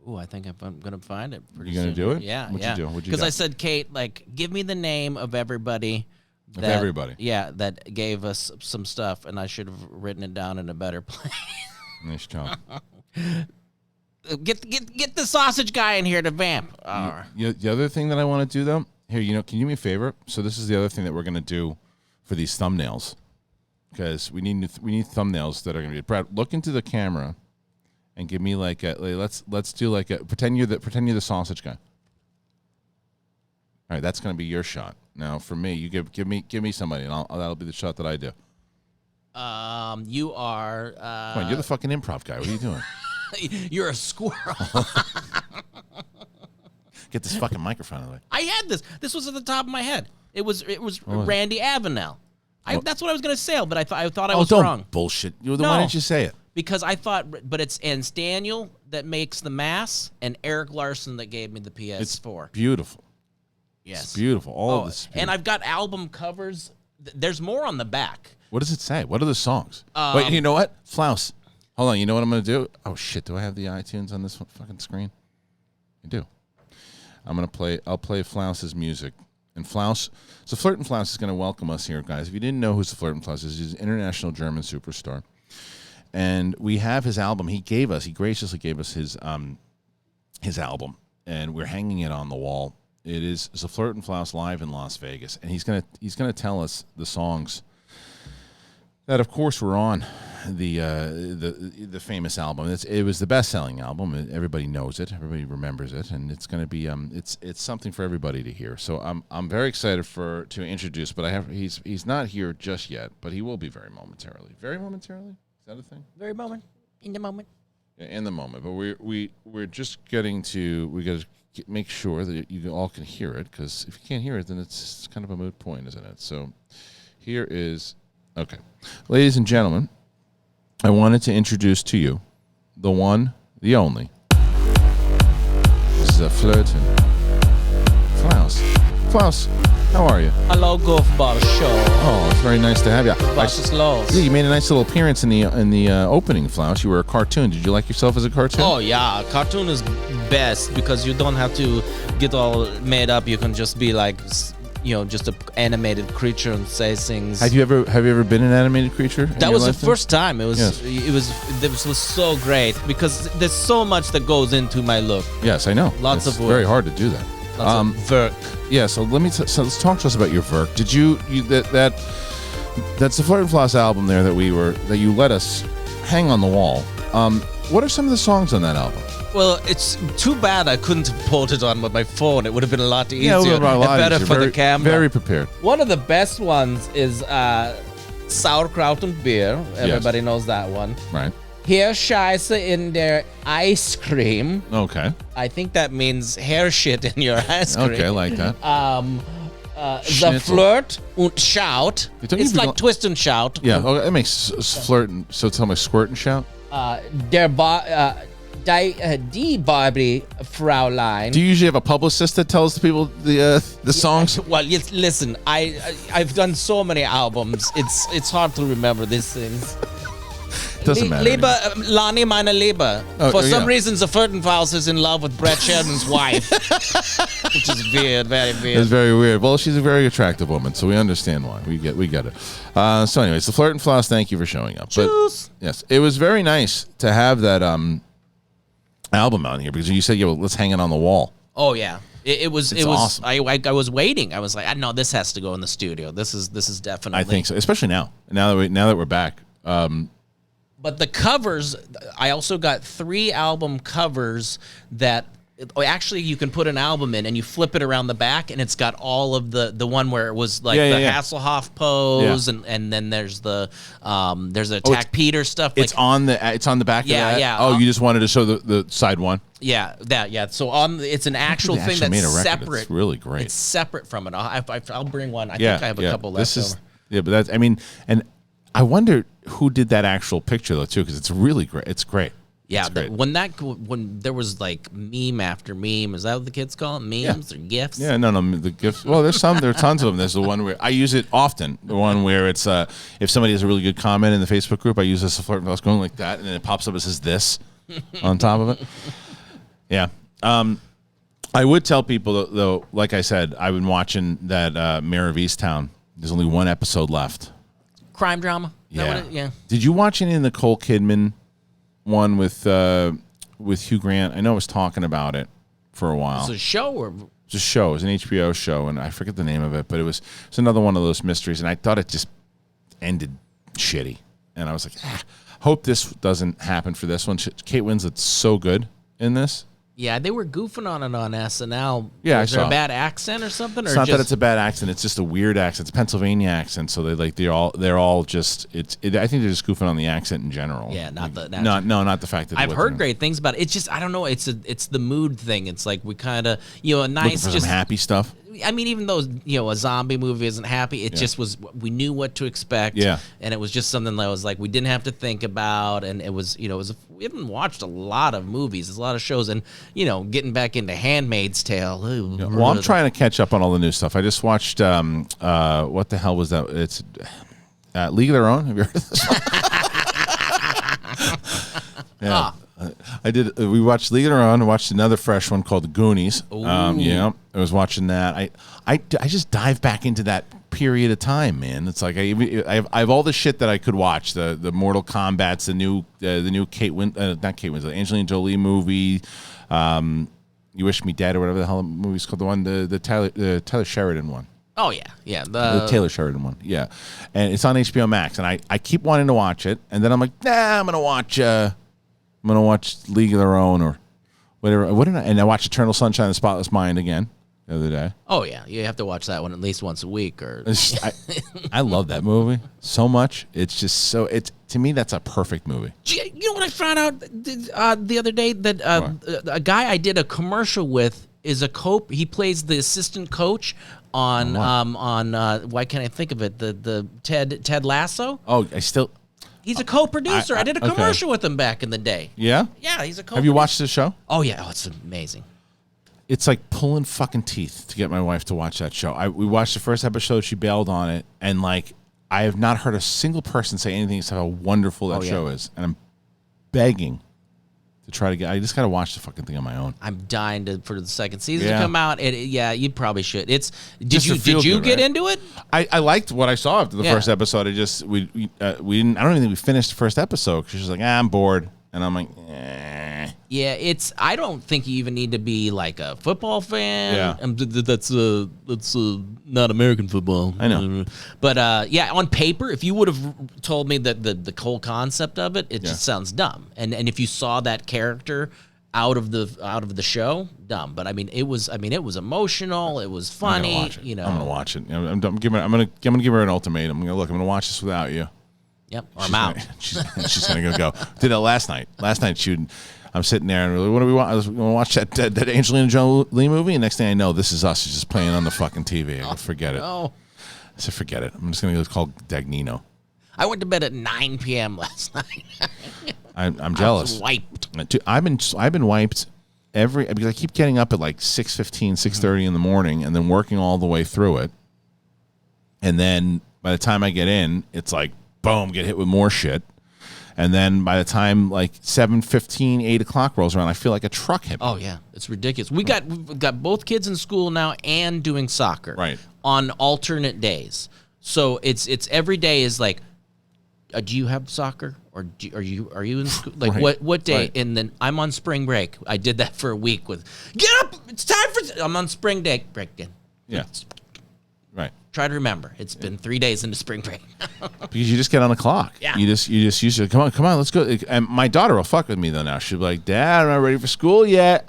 Ooh, I think I'm going to find it. You going to do it? Yeah. What'd you do? Because I said, Kate, like, give me the name of everybody. Yeah, that gave us some stuff, and I should have written it down in a better place. Nice job. Get the sausage guy in here to vamp. The other thing that I want to do, though, here, can you do me a favor? So this is the other thing that we're going to do for these thumbnails, because we need thumbnails that are going to be. Brad, look into the camera and give me let's do like a pretend you're the sausage guy. All right, that's going to be your shot. Now for me, you give me somebody, and that'll be the shot that I do. You are. Come on, you're the fucking improv guy. What are you doing? You're a squirrel. Get this fucking microphone out of the way. I had this. This was at the top of my head. It was Randy Avenel. That's what I was going to say, but I thought I was wrong. Bullshit. Why didn't you say it? Because I thought, but it's Daniel that makes the mass, and Eric Larson that gave me the PS4. It's beautiful. Yes. It's beautiful. All of this. And I've got album covers. There's more on the back. What does it say? What are the songs? Wait, you know what? Flouse. Hold on. You know what I'm going to do? Oh, shit. Do I have the iTunes on this fucking screen? I do. I'll play Flouse's music. And Flouse, so Flirt and Flouse is going to welcome us here, guys. If you didn't know who Flirt and Flouse is, he's an international German superstar. And we have his album. He graciously gave us his album, and we're hanging it on the wall. It is Flirt and Flouse live in Las Vegas, and he's gonna tell us the songs that, of course, were on the famous album. It was the best-selling album. Everybody knows it. Everybody remembers it, and it's going to be it's something for everybody to hear. So I'm very excited to introduce, but he's not here just yet, but he will be very momentarily. Very momentarily? Is that a thing? Very moment. In the moment. Yeah, in the moment. But we're just getting to make sure that you all can hear it, because if you can't hear it, then it's kind of a moot point, isn't it? So here is. Okay. Ladies and gentlemen, I wanted to introduce to you the one, the only. This is a Flirt and Flouse. Flouse, how are you? Hello, Goofball show. Oh, It's very nice to have you. Vasislos. Yeah, you made a nice little appearance in the opening, Flouse. You were a cartoon. Did you like yourself as a cartoon? Oh yeah, cartoon is best because you don't have to get all made up. You can just be like, just an animated creature and say things. Have you ever been an animated creature? That was the first time. It was so great because there's so much that goes into my look. Yes, I know. Lots it's of work. very hard to do that. Lots of work. Yeah, so let's talk to us about your work. Did you that's the Flirt and Floss album there that you let us hang on the wall. What are some of the songs on that album? Well, it's too bad I couldn't have pulled it on with my phone. It would have been a lot easier. Yeah, it would have been a lot better easier. for the camera. Very prepared. One of the best ones is Sauerkraut and Beer. Everybody knows that one. Right. Hair Scheiße in their ice cream. Okay. I think that means hair shit in your ice cream. Okay, I like that. The Flirt und Shout. It's like Twist and Shout. Yeah, okay, that makes flirt and so tell me squirt and shout. Die Barbie Fraulein. Do you usually have a publicist that tells people the songs? Well, yes, listen, I've done so many albums. It's hard to remember these things. Doesn't matter. Lani meine Liebe. For some reason, the Furtenfaust is in love with Brett Sheridan's wife, which is weird, very weird. It's very weird. Well, she's a very attractive woman, so we understand why. We get it. So, anyways, the Flirt and Floss. Thank you for showing up. Cheers. But, yes, it was very nice to have that album on here because you said, let's hang it on the wall. Oh yeah. It was awesome. I was waiting. I was like, no, this has to go in the studio. This is definitely. I think so, especially now that we're back. But the covers, I also got 3 album covers that actually you can put an album in and you flip it around the back and it's got all of the one where it was like Hasselhoff pose and then there's the there's Attack Peter stuff. It's on the back of that? Yeah. Oh, you just wanted to show the side one? Yeah, that. So it's an actual thing that's separate. It's really great. It's separate from it. I'll bring one. I think I have a couple left over. But that's, and I wonder who did that actual picture though too, because it's really great. It's great. Yeah, it's great. When there was like meme after meme, is that what the kids call it? Memes or gifs? Yeah, no, the gifs. Well, there are tons of them. There's the one where I use it often. The one where it's if somebody has a really good comment in the Facebook group, I use this to flirt. I was going like that, and then it pops up. It says this on top of it. Yeah. I would tell people though, like I said, I've been watching that Mayor of Easttown. There's only one episode left. Crime drama. Yeah. Did you watch any of the Nicole Kidman one with Hugh Grant? I know I was talking about it for a while. It's a show or it's a show. It was an HBO show, and I forget the name of it, but it's another one of those mysteries, and I thought it just ended shitty. And I was like, hope this doesn't happen for this one. Kate Winslet's so good in this. Yeah, they were goofing on it on SNL. Yeah, is there a bad accent or something? It's not that it's a bad accent. It's just a weird accent. It's a Pennsylvania accent. So they're all just. I think they're just goofing on the accent in general. Yeah, not the fact that I've heard great things about it. It's just I don't know. It's the mood thing. It's like we kind of a nice looking for some happy stuff. I mean, even though a zombie movie isn't happy, it just was. We knew what to expect. Yeah, and it was just something that was like we didn't have to think about, and it was we haven't watched a lot of movies, there's a lot of shows, and getting back into Handmaid's Tale. Well, I'm trying to catch up on all the new stuff. I just watched what the hell was that? It's League of Their Own. Have you heard of this one? Yeah. I did. We watched League of Their Own. I watched another fresh one called The Goonies. I was watching that. I just dive back into that period of time, man. It's like I have all the shit that I could watch. The Mortal Kombat's, the new not Kate Winslet, Angelina Jolie movie. You Wish Me Dead or whatever the hell the movie's called. The one the Taylor Sheridan one. Oh yeah. The Taylor Sheridan one. Yeah, and it's on HBO Max, and I keep wanting to watch it, and then I'm like, I'm gonna watch League of Their Own or whatever. And I watched Eternal Sunshine of the Spotless Mind again the other day. Oh yeah, you have to watch that one at least once a week. Or I love that movie so much. It's just to me that's a perfect movie. You know what I found out the other day that a guy I did a commercial with is he plays the assistant coach on why can't I think of it, the Ted Lasso. Oh, He's a co-producer. I did a commercial with him back in the day. Yeah? Yeah, he's a co-producer. Have you watched this show? Oh, yeah. Oh, it's amazing. It's like pulling fucking teeth to get my wife to watch that show. We watched the first episode. She bailed on it. And, like, I have not heard a single person say anything except how wonderful that show is, and I'm begging to try to get. I just got to watch the fucking thing on my own. I'm dying for the second season to come out. You probably should. Did you get into it? I liked what I saw after the first episode. I just we didn't. I don't even think we finished the first episode because she's like, I'm bored, and I'm like, Yeah, I don't think you even need to be like a football fan. Yeah. That's not American football. I know. But on paper, if you would have told me that the whole concept of it just sounds dumb. And if you saw that character out of the show, dumb. But I mean, it was emotional. It was funny. I'm gonna watch it. I'm gonna give her an ultimatum. I'm gonna watch this without you. Yep. Or I'm out. She's gonna go. Did that last night. Last night shooting. I'm sitting there and really, what do we want? I was going to watch that Angelina Jolie movie, and next thing I know, This Is Us is just playing on the fucking TV. I go, forget it. I said, forget it. I'm just going to go call Dagnino. I went to bed at 9 p.m. last night. I'm jealous. I was wiped. Dude, I've been wiped because I keep getting up at like 6:15, 6:30 in the morning, and then working all the way through it. And then by the time I get in, it's like, boom, get hit with more shit. And then by the time like 7:15, 8 o'clock rolls around, I feel like a truck hit me. Oh yeah, it's ridiculous. We've got both kids in school now and doing soccer on alternate days. So it's every day is like, do you have soccer or are you in school? Like what day? Right. And then I'm on spring break. I did that for a week with get up. It's time for. I'm on spring break. Yeah. Right. Try to remember. It's been 3 days into spring break. Because you just get on the clock. Yeah. You just use it. Come on, let's go. And my daughter will fuck with me though now. She'll be like, Dad, I'm not ready for school yet.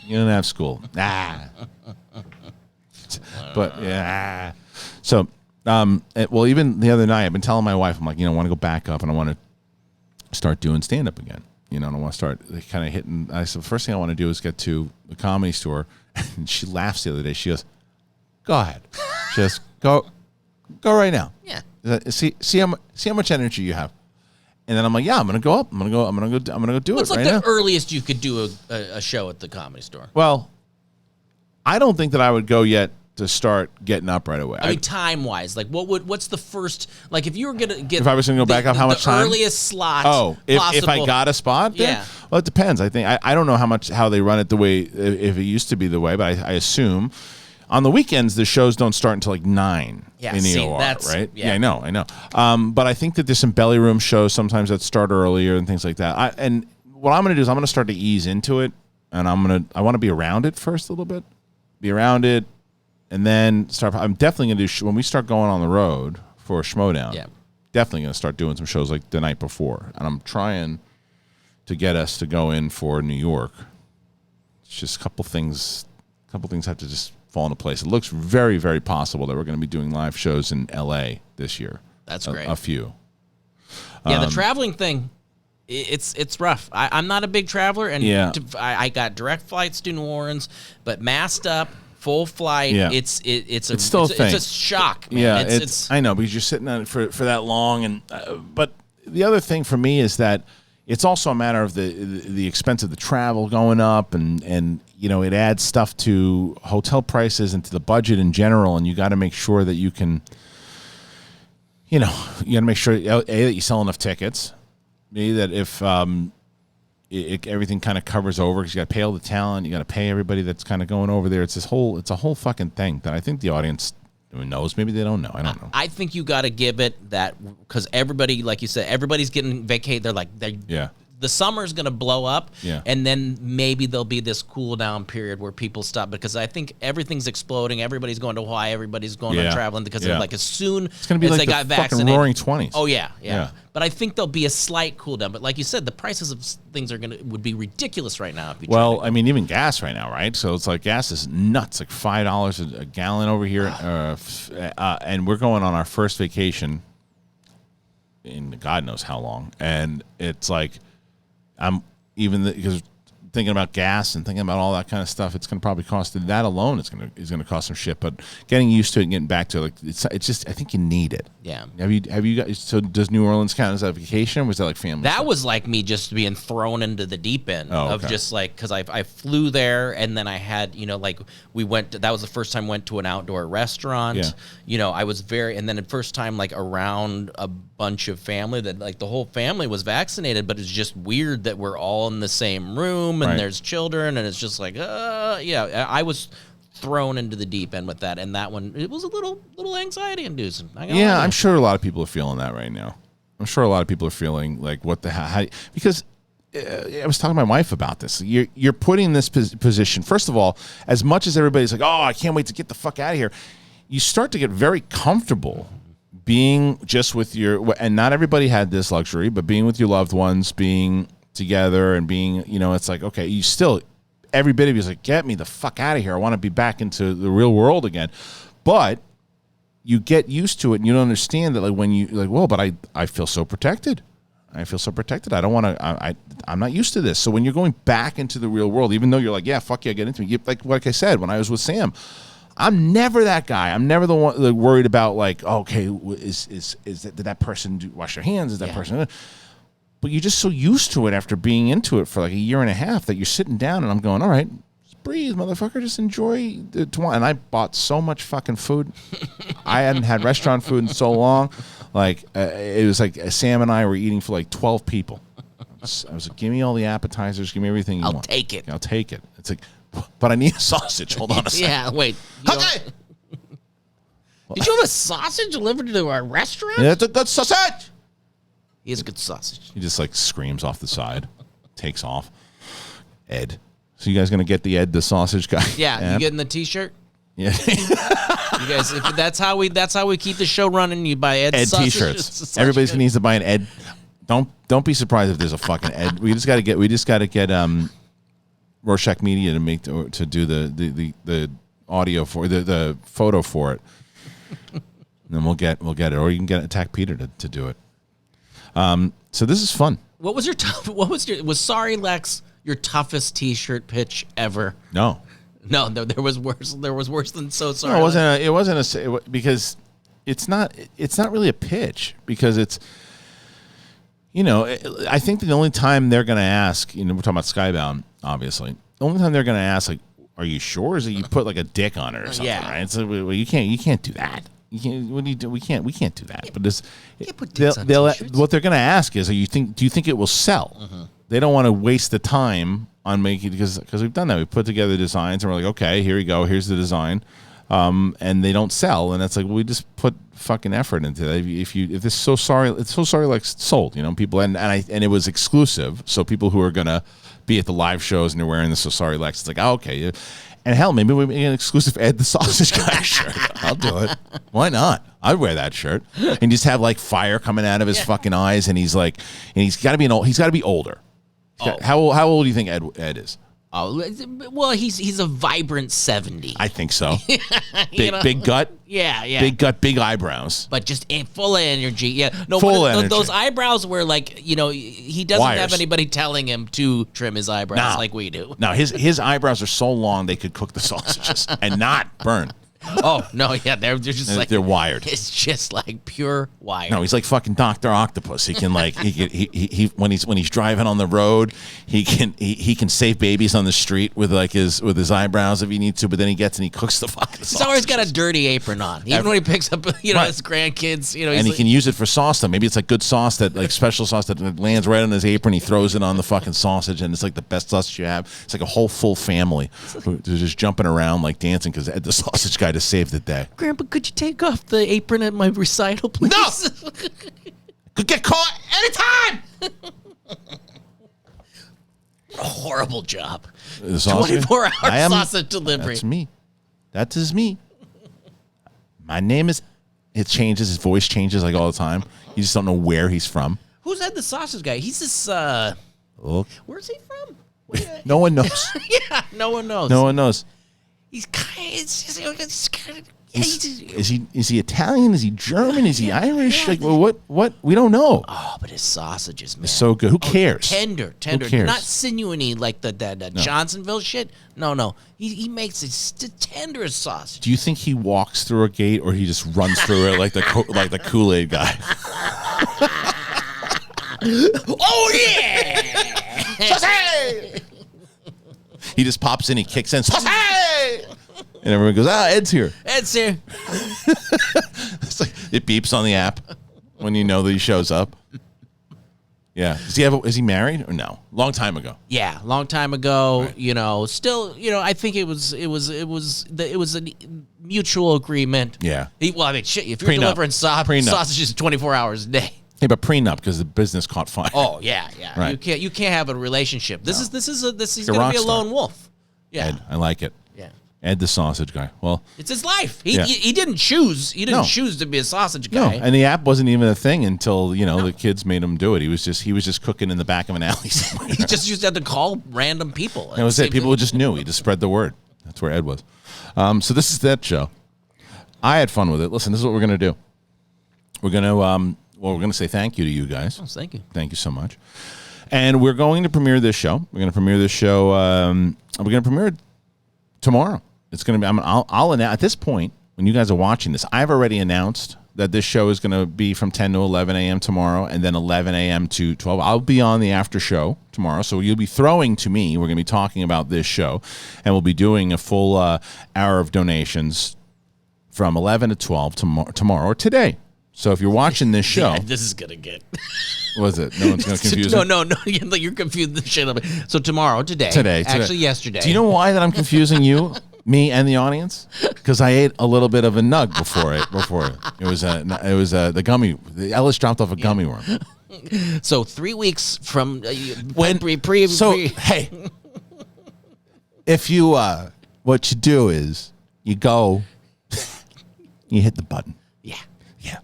You don't have school. But yeah. So even the other night I've been telling my wife, I'm like, I want to go back up and I want to start doing stand up again. And I want to start kind of hitting. I said the first thing I want to do is get to the Comedy Store. And she laughs the other day. She goes, go ahead. Just go right now. Yeah. See how much energy you have. And then I'm like, yeah, I'm gonna go up. I'm gonna go do it What's right like now. the earliest you could do a show at the Comedy Store? Well, I don't think that I would go yet to start getting up right away. I mean, time wise, like what's the first? Like if you were gonna get, if I was gonna go back up, how much time? The earliest slot. Oh, if I got a spot, then? Yeah. Well, it depends. I think I don't know how they run it the way if it used to be the way, but I assume. On the weekends, the shows don't start until like 9 in the OR, right? Yeah, I know. But I think that there's some belly room shows sometimes that start earlier and things like that. And what I'm going to do is I'm going to start to ease into it, and I want to be around it first a little bit, and then start. I'm definitely going to do when we start going on the road for Schmodown. Yeah, definitely going to start doing some shows like the night before, and I'm trying to get us to go in for New York. It's just a couple things have to just fall into place. It looks very, very possible that we're going to be doing live shows in L.A. this year. That's great. A few. Yeah, the traveling thing, it's rough. I'm not a big traveler, and I got direct flights to New Orleans, but masked up, full flight. Yeah. It's still a thing. It's a shock. Man. Yeah, it's I know because you're sitting on it for that long, and but the other thing for me is that it's also a matter of the expense of the travel going up, and it adds stuff to hotel prices and to the budget in general, and you got to make sure that you can, you got to make sure that you sell enough tickets, B, that if everything kind of covers over because you got to pay all the talent, you got to pay everybody that's kind of going over there. It's a whole fucking thing that I think the audience knows. Maybe they don't know. I don't know. I think you got to give it that because everybody, like you said, everybody's getting vacated. They're like, the summer's going to blow up, and then maybe there'll be this cool down period where people stop because I think everything's exploding. Everybody's going to Hawaii. Everybody's going on traveling because they're like as soon it's gonna be as like they got vaccinated. Fucking roaring 20s. Oh yeah. But I think there'll be a slight cool down. But like you said, the prices of things would be ridiculous right now. If you I mean, even gas right now, right? So it's like gas is nuts, like $5 a gallon over here, and we're going on our first vacation in God knows how long, and it's like. Because thinking about gas and thinking about all that kind of stuff, it's going to probably cost that alone. Is going to cost some shit. But getting used to it and getting back to it, like it's just I think you need it. Yeah. Have you guys? So does New Orleans count as a vacation? Or was that like family? That stuff? was like me just being thrown into the deep end of just like because I flew there and then I had like we went. That was the first time I went to an outdoor restaurant. Yeah. I was and then the first time like around a bunch of family that like the whole family was vaccinated, but it's just weird that we're all in the same room and there's children and it's just like I was thrown into the deep end with that, and that one it was a little anxiety inducing. I'm sure a lot of people are feeling that right now. I'm sure a lot of people are feeling like what the hell, because I was talking to my wife about this. You're putting in this position. First of all, as much as everybody's like, oh, I can't wait to get the fuck out of here, you start to get very comfortable being just with and not everybody had this luxury, but being with your loved ones, being together and being, it's like, okay, you still, every bit of you is like, get me the fuck out of here. I want to be back into the real world again. But you get used to it and you don't understand that, like, when you like, well, but I feel so protected. I feel so protected. I don't want to, I'm not used to this. So when you're going back into the real world, even though you're like, yeah, fuck yeah, get into me. Like I said, when I was with Sam, I'm never that guy. I'm never the one worried about like, okay, did that person wash their hands? Is that person? But you're just so used to it after being into it for like a year and a half that you're sitting down and I'm going, all right, just breathe, motherfucker. Just enjoy the And I bought so much fucking food. I hadn't had restaurant food in so long. Like it was like Sam and I were eating for like 12 people. I was like, give me all the appetizers. Give me everything you want. I'll take it. I'll take it. It's like, but I need a sausage. Hold on a second. Yeah, wait. Okay. Did you have a sausage delivered to our restaurant? Yeah, it's a good sausage. He is a good sausage. He just like screams off the side, takes off. Ed. So you guys gonna get the Ed the sausage guy? Yeah, you getting the T-shirt? Yeah. You guys, that's how we keep the show running. You buy Ed T-shirts. Everybody needs to buy an Ed. Don't be surprised if there's a fucking Ed. We just got to get Rorschach Media to do the audio for the photo for it. And then we'll get it, or you can get Attack Peter to do it. So this is fun. Was Sorry Lex your toughest T-shirt pitch ever? No, there was worse. There was worse than So Sorry. No, it wasn't because it's not really a pitch, because it's, I think the only time they're going to ask, we're talking about Skybound, obviously. The only time they're going to ask, like, are you sure? Is that you put like a dick on it or something, right? It's like, well, you can't do that. You can't. What do you do? We can't do that. But this, what they're going to ask is, do you think it will sell? Mm-hmm. They don't want to waste the time on making, because we've done that. We put together designs and we're like, okay, here we go. Here's the design, and they don't sell, and it's like, well, we just put fucking effort into that. If it's So Sorry, it's So Sorry like sold, people, and it was exclusive, so people who are gonna be at the live shows and they're wearing the So Sorry Lex, it's like, oh, okay. And hell, maybe we make an exclusive Ed the Sausage Guy shirt. I'll do it. Why not? I'd wear that shirt and just have like fire coming out of his fucking eyes, and he's got to be older. How old do you think Ed is? Oh, well, he's a vibrant 70. I think so. Big gut. Yeah. Big gut, big eyebrows. But just full of energy. Yeah. No, energy. Those eyebrows were like, he doesn't have anybody telling him to trim his eyebrows like we do. No, his eyebrows are so long they could cook the sausages and not burn. Oh no, yeah, they're just they're wired. It's just like pure wire. No, he's like fucking Dr. Octopus. He can like he when he's driving on the road, he can save babies on the street with his eyebrows if he needs to. But then he gets and he cooks the fucking sausages. He's always got a dirty apron on, even when he picks up his grandkids. And he can use it for sauce. Though maybe it's like good sauce that like special sauce that lands right on his apron. He throws it on the fucking sausage, and it's like the best sausage you have. It's like a whole full family who's just jumping around like dancing because the sausage guy to save the day. Grandpa, could you take off the apron at my recital, please? No! Could get caught anytime! A horrible job. 24-hour sausage delivery. That's me. That is me. My name is... It changes. His voice changes like all the time. You just don't know where he's from. Who's Ed the Sausage Guy? He's this... Where's he from? No one knows. Yeah, no one knows. No one knows. He's kind of, Is he Italian? Is he German? Is he Irish? Like what? We don't know. Oh, but his sausages, man, It's so good. Who cares? Tender, Who cares? not sinewy like the Johnsonville shit. No, he makes it the tenderest sausage. Do you think he walks through a gate or he just runs through it like the Kool-Aid guy? Oh yeah! Saucy! He just pops in, he kicks in, Saucy! And everyone goes, Ed's here. Ed's here. It's like it beeps on the app when you know that he shows up. Yeah. Is he married or no? Long time ago. Yeah, long time ago. Right. Still, I think it was a mutual agreement. Yeah. Shit, if you're delivering sausages 24 hours a day. Hey, but prenup because the business caught fire. Oh yeah. Right. You can't have a relationship. He's a gonna rock be a star. lone wolf. Yeah. Ed, I like it. Yeah. Ed the sausage guy. Well, It's his life. He Yeah. he didn't choose. He didn't No. choose to be a sausage no, guy. and the app wasn't even a thing until the kids made him do it. He was just cooking in the back of an alley somewhere. He just used to have to call random people. That was it. People just knew. He just spread the word. That's where Ed was. So this is that show. I had fun with it. Listen, this is what we're gonna do. We're gonna say thank you to you guys. Oh, thank you. Thank you so much. And we're going to premiere this show. We're going to premiere this show. We're going to premiere it tomorrow. It's going to be. I'll announce at this point when you guys are watching this. I've already announced that this show is going to be from 10 to 11 a.m. tomorrow, and then 11 a.m. to 12. I'll be on the after show tomorrow, so you'll be throwing to me. We're going to be talking about this show, and we'll be doing a full hour of donations from 11 to 12 tomorrow or today. So if you're watching this show, Yeah, this is gonna get. was it? No one's going to confuse it? No. You're confused the shit out of me. So tomorrow, today. Actually, yesterday. Do you know why that I'm confusing you, me, and the audience? Because I ate a little bit of a nug before it. It was the Ellis dropped off a gummy worm. So 3 weeks from Hey, if you what you do is you go, you hit the button. Yeah. Yeah.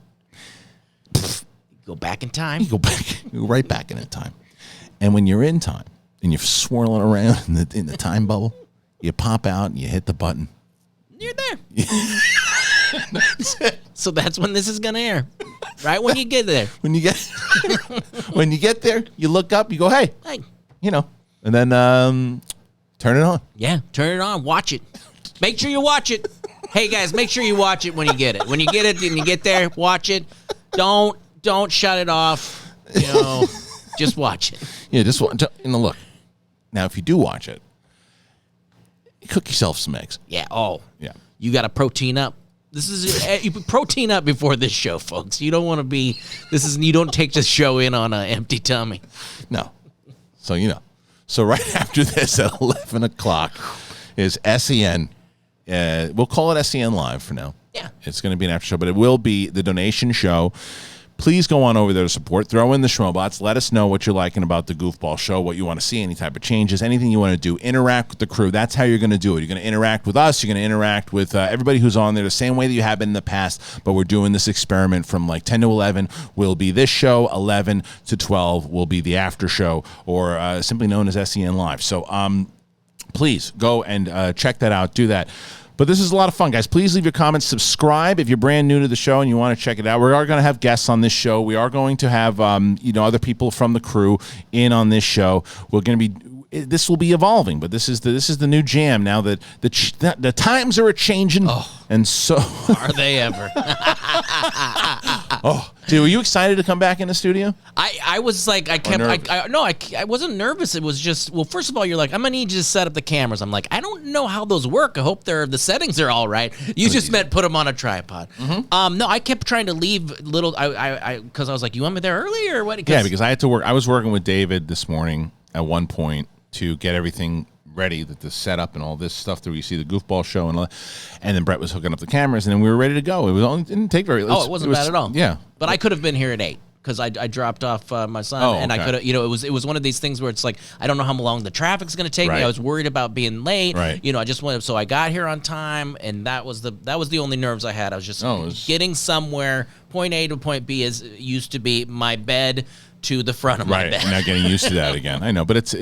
Go back in time. You go right back in time. And when you're in time and you're swirling around in the time bubble, you pop out and you hit the button. You're there. So that's when this is gonna air. Right when you get there. When you get there, you look up, you go, hey, and then turn it on. Yeah, turn it on. Watch it. Make sure you watch it. Hey guys, make sure you watch it when you get it. When you get it and you get there, watch it. Don't shut it off. Just watch it. Yeah, just look. Now, if you do watch it, cook yourself some eggs. Yeah. Oh. Yeah. You got to protein up. This is you protein up before this show, folks. You don't want to be. You don't take this show in on an empty tummy. No. So So right after this at 11 o'clock is SEN. We'll call it SEN Live for now. Yeah. It's going to be an after show, but it will be the donation show. Please go on over there to support. Throw in the Schmobots. Let us know what you're liking about the Goofball show, what you want to see, any type of changes, anything you want to do. Interact with the crew. That's how you're going to do it. You're going to interact with us. You're going to interact with everybody who's on there the same way that you have been in the past, but we're doing this experiment from like 10 to 11 will be this show, 11 to 12 will be the after show, or simply known as SEN Live. So please go and check that out. Do that. But this is a lot of fun, guys. Please leave your comments. Subscribe if you're brand new to the show and you want to check it out. We are going to have guests on this show. We are going to have other people from the crew in on this show. We're going to be. This will be evolving, but this is the new jam now that the times are changing, and so are they ever? Dude, were you excited to come back in the studio? I was like, I wasn't nervous. It was just, well, first of all, you're like, I'm gonna need you to set up the cameras. I'm like, I don't know how those work. I hope the settings are all right. You just meant put them on a tripod. Mm-hmm. No, I kept trying to leave little, because I was like, you want me there early or what? Yeah, because I had to work. I was working with David this morning at one point to get everything ready, the setup and all this stuff that we see the Goofball show and all that. And then Brett was hooking up the cameras, and then we were ready to go. It didn't take very long. It wasn't bad at all. Yeah. But I could have been here at 8 because I dropped off my son, and I could have, it was one of these things where it's like, I don't know how long the traffic's going to take me. I was worried about being late. Right. I just wanted, so I got here on time, and that was the only nerves I had. I was just getting somewhere. Point A to point B used to be my bed to the front of my bed. Right, not getting used to that again. I know, but it's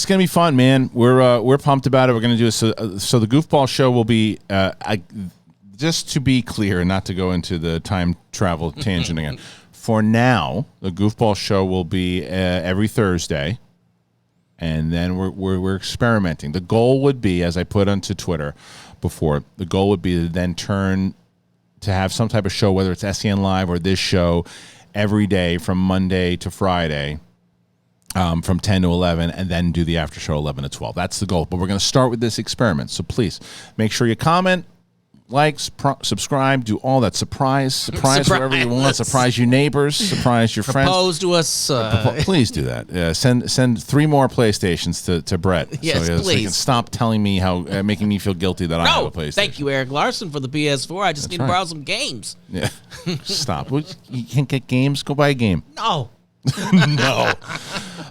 going to be fun, man. We're pumped about it. We're going to do it. So the Goofball show will be just to be clear, and not to go into the time travel tangent again, for now, the Goofball show will be every Thursday, and then we're experimenting. The goal would be, as I put onto Twitter before, the goal would be to then turn to have some type of show, whether it's SEN Live or this show, every day from Monday to Friday, from 10 to 11, and then do the after show 11 to 12. That's the goal. But we're going to start with this experiment. So please make sure you comment, like, subscribe, do all that. Surprise wherever you want. Surprise your neighbors. Surprise your friends. Propose to us. Please do that. Send 3 more PlayStations to Brett. Yes, so he please. can stop telling me how making me feel guilty that I have a PlayStation. Thank you, Eric Larson, for the PS4. I just need to borrow some games. Yeah. Stop. You can't get games? Go buy a game. No. No.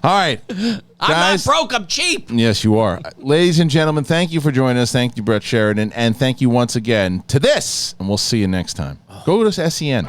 All right. I'm Guys, not broke. I'm cheap. yes, you are. Ladies and gentlemen, thank you for joining us. Thank you, Brett Sheridan. And thank you once again to this. And we'll see you next time. Go to SEN.